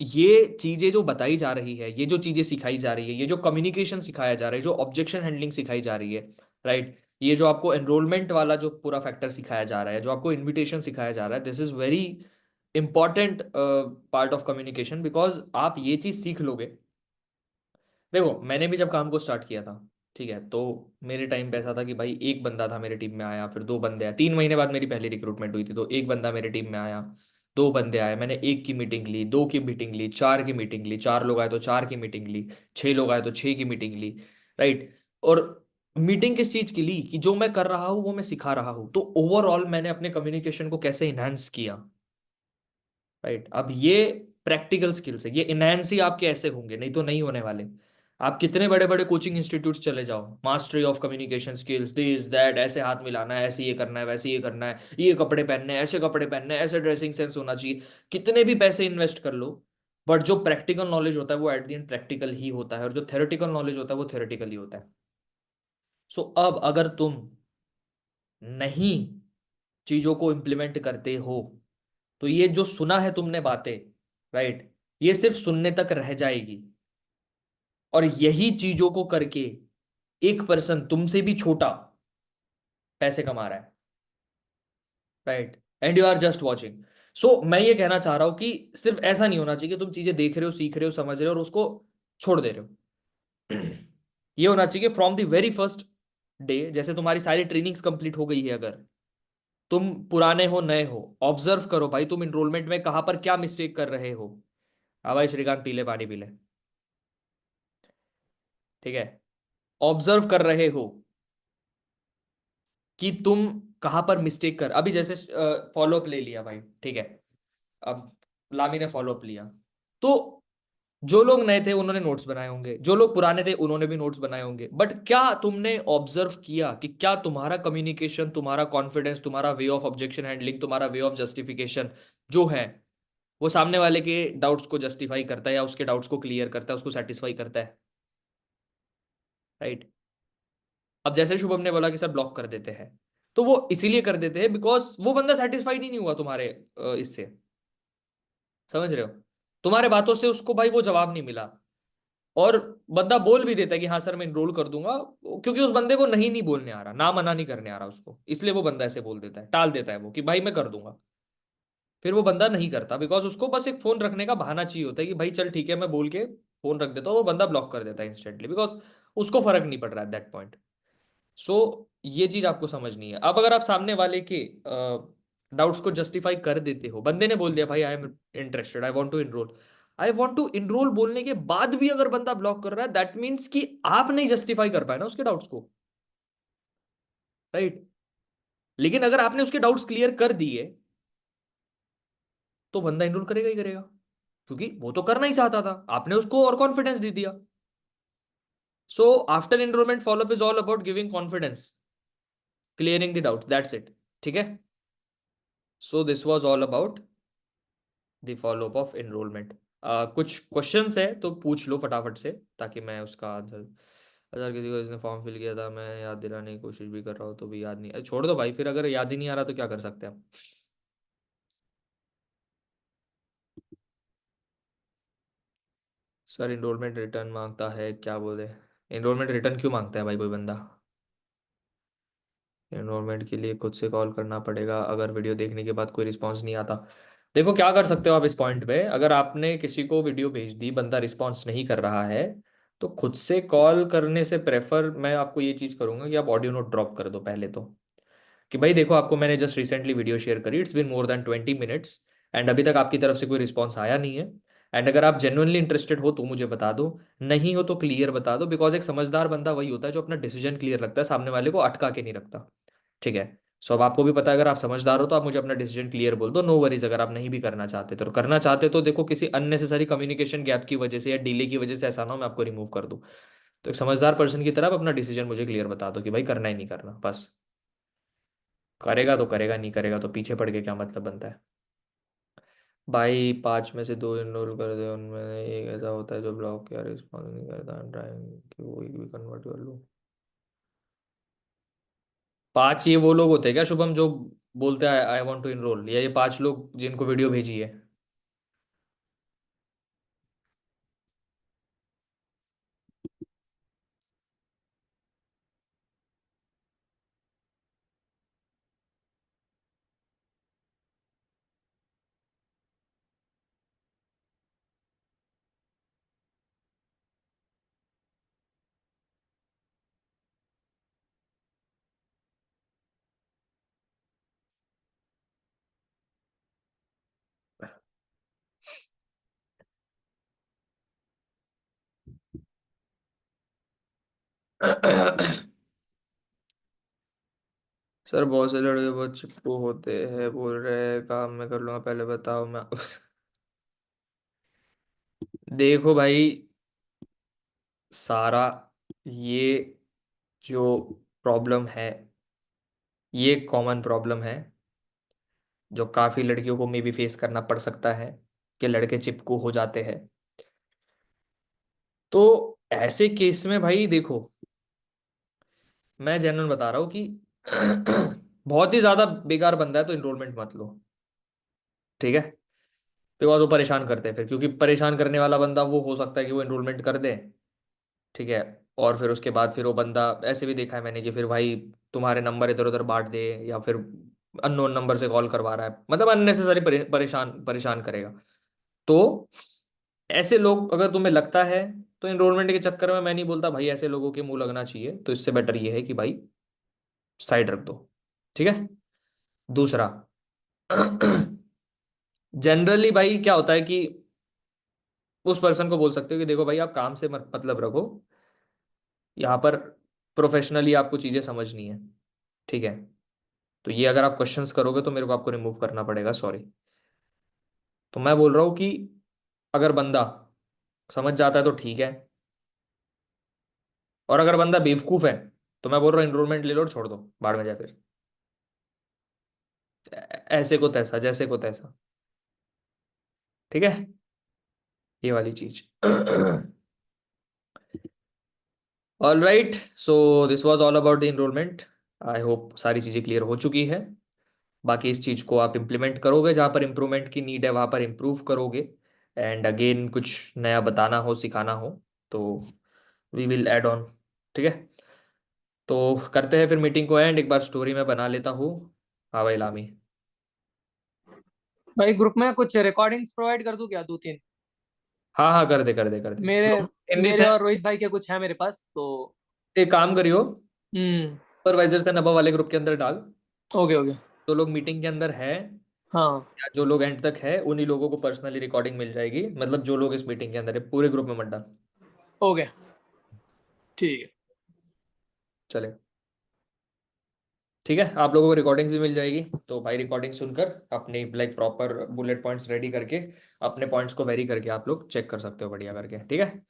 ये चीजें जो बताई जा रही है, ये जो चीजें सिखाई जा रही है, ये जो कम्युनिकेशन सिखाया जा रहा है, जो ऑब्जेक्शन हैंडलिंग सिखाई जा रही है, राइट, ये जो आपको एनरोलमेंट वाला जो पूरा फैक्टर सिखाया जा रहा है, जो आपको इनविटेशन सिखाया जा रहा है, this is very important part of communication, because आप ये चीज सीख लोगे। देखो मैंने भी जब काम को स्टार्ट किया था, ठीक है, तो मेरे टाइम पे ऐसा था कि भाई एक बंदा था मेरे टीम में आया, फिर दो बंदे आए, 3 महीने बाद मेरी पहली रिक्रूटमेंट हुई थी, तो एक बंदा मेरे टीम में आया, दो बंदे आए, मैंने एक की मीटिंग ली, दो की मीटिंग ली, चार की मीटिंग ली, चार लोग आए तो चार की मीटिंग ली, 6 लोग आए तो 6 की मीटिंग ली, राइट। और मीटिंग किस चीज की ली? कि जो मैं कर रहा हूँ वो मैं सिखा रहा हूँ, तो ओवरऑल मैंने अपने कम्युनिकेशन को कैसे इनहेंस किया, राइट। अब ये प्रैक्टिकल स्किल्स है, ये इनहेंस ही आपके ऐसे होंगे, नहीं तो नहीं होने वाले। आप कितने बड़े बड़े कोचिंग इंस्टीट्यूट चले जाओ, mastery of communication skills, this that, ऐसे हाथ मिलाना है, ऐसे ये करना है, वैसे ये करना है, ये कपड़े पहनने हैं, ऐसे कपड़े पहनने हैं, ऐसे ड्रेसिंग सेंस होना चाहिए, कितने भी पैसे इन्वेस्ट कर लो, बट जो प्रैक्टिकल नॉलेज होता है वो एट द एंड प्रैक्टिकल ही होता है, और जो थ्योरेटिकल नॉलेज होता है वो थ्योरेटिकल ही होता है। सो अब अगर तुम नहीं चीजों को इम्प्लीमेंट करते हो, तो ये जो सुना है तुमने बातें, राइट, ये सिर्फ सुनने तक रह जाएगी। और यही चीजों को करके एक पर्सन तुमसे भी छोटा पैसे कमा रहा है, right, and you are just watching. So मैं ये कहना चाह रहा हूं कि सिर्फ ऐसा नहीं होना चाहिए कि तुम चीजें देख रहे हो, सीख रहे हो, समझ रहे हो और उसको छोड़ दे रहे हो। ये होना चाहिए from the very first day, जैसे तुम्हारी सारी ट्रेनिंग्स कंप्लीट हो गई है, अगर तुम पुराने हो नए हो, ऑब्जर्व करो भाई तुम इनरोलमेंट में कहां पर क्या मिस्टेक कर रहे हो। हाँ भाई श्रीकांत, पीले पानी पीले, ठीक है। ऑब्जर्व कर रहे हो कि तुम कहां पर मिस्टेक कर, अभी जैसे फॉलोअप ले लिया भाई, ठीक है, अब लामी ने फॉलोअप लिया, तो जो लोग नए थे उन्होंने नोट्स बनाए होंगे, जो लोग पुराने थे उन्होंने भी नोट्स बनाए होंगे, बट क्या तुमने ऑब्जर्व किया कि क्या तुम्हारा कम्युनिकेशन, तुम्हारा कॉन्फिडेंस, तुम्हारा वे ऑफ ऑब्जेक्शन हैंडलिंग, तुम्हारा वे ऑफ जस्टिफिकेशन जो है, वो सामने वाले के डाउट्स को जस्टिफाई करता है, या उसके डाउट्स को क्लियर करता है, उसको सेटिस्फाई करता है, राइट। अब जैसे शुभम ने बोला कि सर ब्लॉक कर देते हैं, तो वो इसीलिए कर देते हैं बिकॉज वो बंदा सेटिस्फाइड ही नहीं हुआ तुम्हारे इससे। समझ रहे हो? तुम्हारे बातों से उसको भाई वो जवाब नहीं मिला, और बंदा बोल भी देता है कि हाँ सर मैं इनरोल कर दूंगा, क्योंकि उस बंदे को नहीं बोलने आ रहा, ना मना नहीं करने आ रहा उसको, इसलिए वो बंदा ऐसे बोल देता है, टाल देता है वो कि भाई मैं कर दूंगा। फिर वो बंदा नहीं करता बिकॉज उसको बस एक फोन रखने का बहाना चाहिए होता है कि भाई चल ठीक है मैं बोल के फोन रख देता हूँ, वो बंदा ब्लॉक कर देता है इंस्टेंटली, बिकॉज उसको फर्क नहीं पड़ रहा है दैट पॉइंट। सो ये चीज आपको समझनी है। अब अगर आप सामने वाले के डाउट्स को जस्टिफाई कर देते हो, बंदे ने बोल दिया भाई I am interested, I want to enroll, I want to enroll बोलने के बाद भी अगर बंदा ब्लॉक कर रहा है, दैट मीन्स कि आप नहीं जस्टिफाई कर पाए ना उसके डाउट्स को, राइट। लेकिन अगर आपने उसके डाउट्स क्लियर कर दिए तो बंदा इनरोल करेगा ही करेगा, क्योंकि वो तो करना ही चाहता था, आपने उसको और कॉन्फिडेंस दे दिया। So after enrolment follow up is all about giving confidence, clearing the doubts, that's it. ठीक है, so this was all about the follow up of enrolment. कुछ क्वेश्चंस है तो पूछ लो फटाफट से, ताकि मैं उसका आंसर। अगर किसी को इसने फॉर्म फिल किया था, मैं याद दिलाने की कोशिश भी कर रहा हूँ तो भी याद नहीं, अरे छोड़ दो भाई, फिर अगर याद ही नहीं आ रहा तो क्या कर सकते हैं हम। सर एनरोलमेंट रिटर्न मांगता है, क्या बोले? एनरोलमेंट रिटर्न क्यों मांगता है भाई कोई बंदा? एनरोलमेंट के लिए खुद से कॉल करना पड़ेगा अगर वीडियो देखने के बाद कोई रिस्पांस नहीं आता। देखो क्या कर सकते हो आप इस पॉइंट पे, अगर आपने किसी को वीडियो भेज दी, बंदा रिस्पांस नहीं कर रहा है, तो खुद से कॉल करने से प्रेफर मैं आपको ये चीज़ करूंगा कि आप ऑडियो नोट ड्रॉप कर दो पहले तो, कि भाई देखो आपको मैंने जस्ट रिसेंटली वीडियो शेयर करी, it's been more than 20 minutes and अभी तक आपकी तरफ से कोई रिस्पॉन्स आया नहीं है। एंड अगर आप जेन्युइनली इंटरेस्टेड हो तो मुझे बता दो, नहीं हो तो क्लियर बता दो, बिकॉज एक समझदार बंदा वही होता है जो अपना डिसीजन क्लियर रखता है, सामने वाले को अटका के नहीं रखता। ठीक है। सो अब आपको भी पता है, अगर आप समझदार हो तो आप मुझे अपना डिसीजन क्लियर बोल दो, नो वरीज। अगर आप नहीं भी करना चाहते तो करना चाहते तो देखो किसी अननेसेसरी कम्युनिकेशन गैप की वजह से या डिले की वजह से ऐसा ना हो मैं आपको रिमूव कर दूं। तो एक समझदार पर्सन की तरह आप अपना डिसीजन मुझे क्लियर बता दो कि भाई करना ही नहीं करना बस। करेगा तो करेगा, नहीं करेगा तो पीछे पड़ के क्या मतलब बनता है। भाई 5 में से 2 इनरोल कर दे, उनमें एक ऐसा होता है जो ब्लॉक या रिस्पॉन्स नहीं करता, ट्राइंग कि वो एक भी कन्वर्ट कर लूँ। 5 ये वो लोग होते हैं क्या शुभम जो बोलते हैं आई वॉन्ट टू इनरोल, या ये 5 लोग जिनको वीडियो भेजी है? सर बहुत से लड़के बहुत चिपकू होते हैं, बोल रहे हैं काम में कर लूंगा, पहले बताओ मैं देखो भाई, सारा ये जो प्रॉब्लम है, ये कॉमन प्रॉब्लम है जो काफी लड़कियों को मे भी फेस करना पड़ सकता है, कि लड़के चिपकू हो जाते हैं। तो ऐसे केस में भाई देखो, मैं जनरल बता रहा हूँ कि बहुत ही ज्यादा बेकार बंदा है तो इनरोलमेंट मत लो। ठीक है। बिकॉज वो परेशान करते हैं फिर, क्योंकि परेशान करने वाला बंदा वो हो सकता है कि वो इनरोलमेंट कर दे। ठीक है। और फिर उसके बाद फिर वो बंदा, ऐसे भी देखा है मैंने कि फिर भाई तुम्हारे नंबर इधर उधर बांट दे, या फिर अननोन नंबर से कॉल करवा रहा है, मतलब अननेसेसरी परेशान परेशान करेगा। तो ऐसे लोग अगर तुम्हें लगता है, तो इनरोलमेंट के चक्कर में मैं नहीं बोलता भाई ऐसे लोगों के मुंह लगना चाहिए, तो इससे बेटर ये है कि भाई साइड रख दो। ठीक है। दूसरा, जनरली भाई क्या होता है कि उस पर्सन को बोल सकते हो कि देखो भाई आप काम से मतलब रखो, यहाँ पर प्रोफेशनली आपको चीजें समझनी है। ठीक है। तो ये अगर आप क्वेश्चंस करोगे तो मेरे को आपको रिमूव करना पड़ेगा, सॉरी। तो मैं बोल रहा हूँ कि अगर बंदा समझ जाता है तो ठीक है, और अगर बंदा बेवकूफ है तो मैं बोल रहा हूँ इनरोलमेंट ले लो और छोड़ दो, बाढ़ में जाए फिर। ऐसे को तैसा, जैसे को तैसा। ठीक है। ये वाली चीज। All right, so this was all about the enrollment. I hope सारी चीजें क्लियर हो चुकी है। बाकी इस चीज को आप इम्प्लीमेंट करोगे, जहाँ पर इम्प्रूवमेंट की नीड है वहां पर इम्प्रूव करोगे। एंड अगेन कुछ नया बताना हो, सिखाना हो, तो वी विल ऐड ऑन। ठीक है। तो करते हैं फिर मीटिंग को एंड, एक बार स्टोरी में बना लेता हूँ। हाँ भाई लामी। भाई ग्रुप में कुछ रिकॉर्डिंग्स प्रोवाइड कर दूं क्या, 2-3? हाँ हाँ, कर दे कर दे कर दे। मेरे इन दी मेरे सेंस, और रोहित भाई के कुछ है मेरे पास तो। एक काम करियो, हम्म। सुपरवाइजर से नबा वाले ग्रुप के अंदर डाल। Okay okay. जो लोग मीटिंग के अंदर है हाँ। या जो लोग एंड तक है, उन्हीं लोगों को पर्सनली रिकॉर्डिंग मिल जाएगी, मतलब जो लोग इस मीटिंग के अंदर है, पूरे ग्रुप में मत डाल। ओके ठीक है। चले। ठीक है, आप लोगों को रिकॉर्डिंग्स भी मिल जाएगी, तो भाई रिकॉर्डिंग सुनकर अपने like proper bullet points ready करके अपने पॉइंट्स को वेरी करके आप लोग चेक कर सकते हो बढ़िया करके। ठीक है।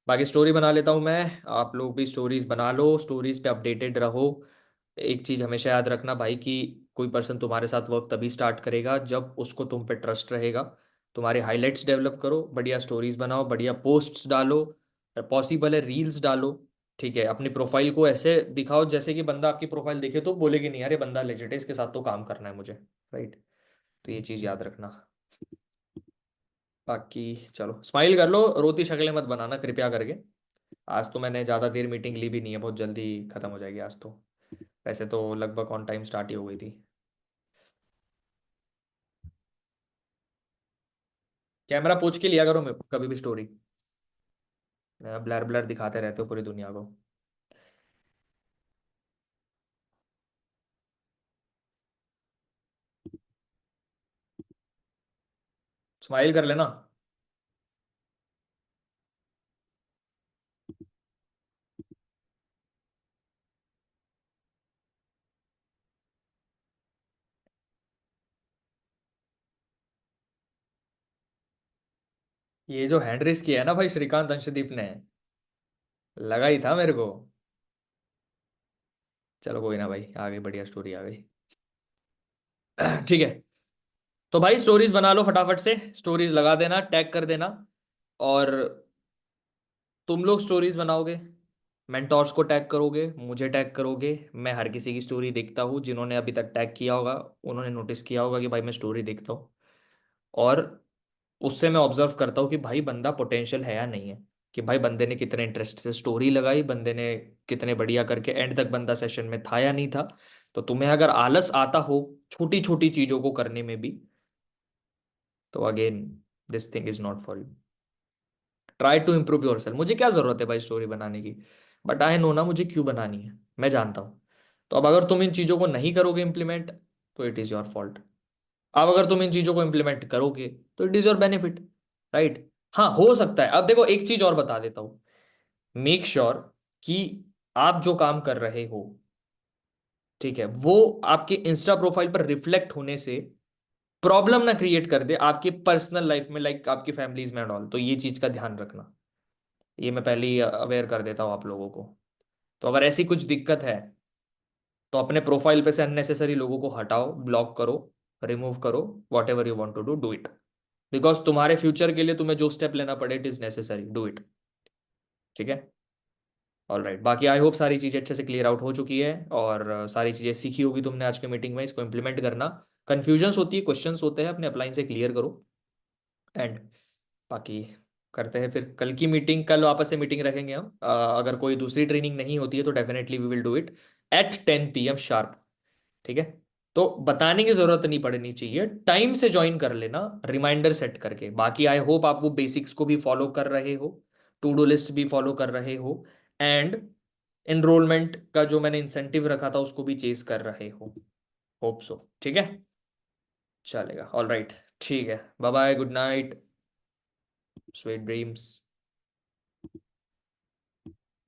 बाकी स्टोरी बना लेता हूँ मैं, आप लोग भी स्टोरीज बना लो, स्टोरीज पे अपडेटेड रहो। एक चीज हमेशा याद रखना भाई कि कोई पर्सन तुम्हारे साथ वर्क तभी स्टार्ट करेगा जब उसको तुम पे ट्रस्ट रहेगा। तुम्हारे हाइलाइट्स डेवलप करो, बढ़िया स्टोरीज बनाओ, बढ़िया पोस्ट्स डालो, पॉसिबल है रील्स डालो। ठीक है, अपनी प्रोफाइल को ऐसे दिखाओ जैसे कि बंदा आपकी प्रोफाइल देखे तो बोलेगी नहीं यार ये बंदा लेजिट है, इसके साथ तो काम करना है मुझे, राइट। तो ये चीज याद रखना। बाकी चलो स्माइल कर लो, रोती शक्लें मत बनाना कृपया करके। आज तो मैंने ज़्यादा देर मीटिंग ली भी नहीं है, बहुत जल्दी ख़त्म हो जाएगी आज तो। वैसे तो लगभग ऑन टाइम स्टार्ट ही हो गई थी। कैमरा पूछ के लिया करो कभी भी स्टोरी, ब्लर ब्लर दिखाते रहते हो पूरी दुनिया को। स्माइल कर लेना। ये जो हैंड रेस किया है ना भाई श्रीकांत अंशदीप ने, लगा ही था मेरे को। चलो कोई ना भाई, आ गई बढ़िया स्टोरी आ गई। ठीक है, तो भाई स्टोरीज बना लो फटाफट से, स्टोरीज लगा देना, टैग कर देना। और तुम लोग स्टोरीज बनाओगे, मेंटोर्स को टैग करोगे, मुझे टैग करोगे। मैं हर किसी की स्टोरी देखता हूँ, जिन्होंने अभी तक टैग किया होगा उन्होंने नोटिस किया होगा कि भाई मैं स्टोरी देखता हूँ। और उससे मैं ऑब्जर्व करता हूँ कि भाई बंदा पोटेंशियल है या नहीं है, कि भाई बंदे ने कितने इंटरेस्ट से स्टोरी लगाई, बंदे ने कितने बढ़िया करके एंड तक बंदा सेशन में था या नहीं था। तो तुम्हें अगर आलस आता हो छोटी छोटी चीजों को करने में भी, तो again this thing is not for you. Try to improve yourself. मुझे क्या जरूरत है भाई स्टोरी बनाने की, बट आई नो ना मुझे क्यों बनानी है, मैं जानता हूँ। तो अब अगर तुम इन चीजों को नहीं करोगे इम्प्लीमेंट, तो इट इज योर फॉल्ट। अब अगर तुम इन चीजों को इम्प्लीमेंट करोगे तो it is your benefit, right. हाँ हो सकता है, अब देखो एक चीज और बता देता हूँ। मेक श्योर कि आप जो काम कर रहे हो, ठीक है, वो आपके इंस्टा प्रोफाइल पर रिफ्लेक्ट होने से प्रॉब्लम ना क्रिएट कर दे आपकी पर्सनल लाइफ में, लाइक आपकी फैमिलीज में एंड ऑल। तो ये चीज का ध्यान रखना, ये मैं पहले ही अवेयर कर देता हूँ आप लोगों को। तो अगर ऐसी कुछ दिक्कत है तो अपने प्रोफाइल पे से अननेसेसरी लोगों को हटाओ, ब्लॉक करो, रिमूव करो, whatever you want to do do it. Because तुम्हारे फ्यूचर के लिए तुम्हें जो स्टेप लेना पड़े it is necessary, do it. ठीक है, ऑल राइट। बाकी आई होप सारी चीज़ें अच्छे से क्लियर आउट हो चुकी है, और सारी चीज़ें सीखी होगी तुमने आज के मीटिंग में। इसको इंप्लीमेंट करना, कन्फ्यूजन्स होती है, क्वेश्चंस होते हैं, अपने अपलाइन से क्लियर करो। एंड बाकी करते हैं फिर कल की मीटिंग, कल वापस से मीटिंग रखेंगे हम। अगर कोई दूसरी ट्रेनिंग नहीं होती है तो definitely we will do it at 10 PM sharp. ठीक है, तो बताने की जरूरत नहीं पड़नी चाहिए, टाइम से ज्वाइन कर लेना रिमाइंडर सेट करके। बाकी आई होप आप वो बेसिक्स को भी फॉलो कर रहे हो, टू डू लिस्ट भी फॉलो कर रहे हो, एंड एनरोलमेंट का जो मैंने इंसेंटिव रखा था उसको भी चेज कर रहे हो। Hope so. ठीक है, चलेगा, ऑल राइट। ठीक है, bye bye, good night, sweet dreams.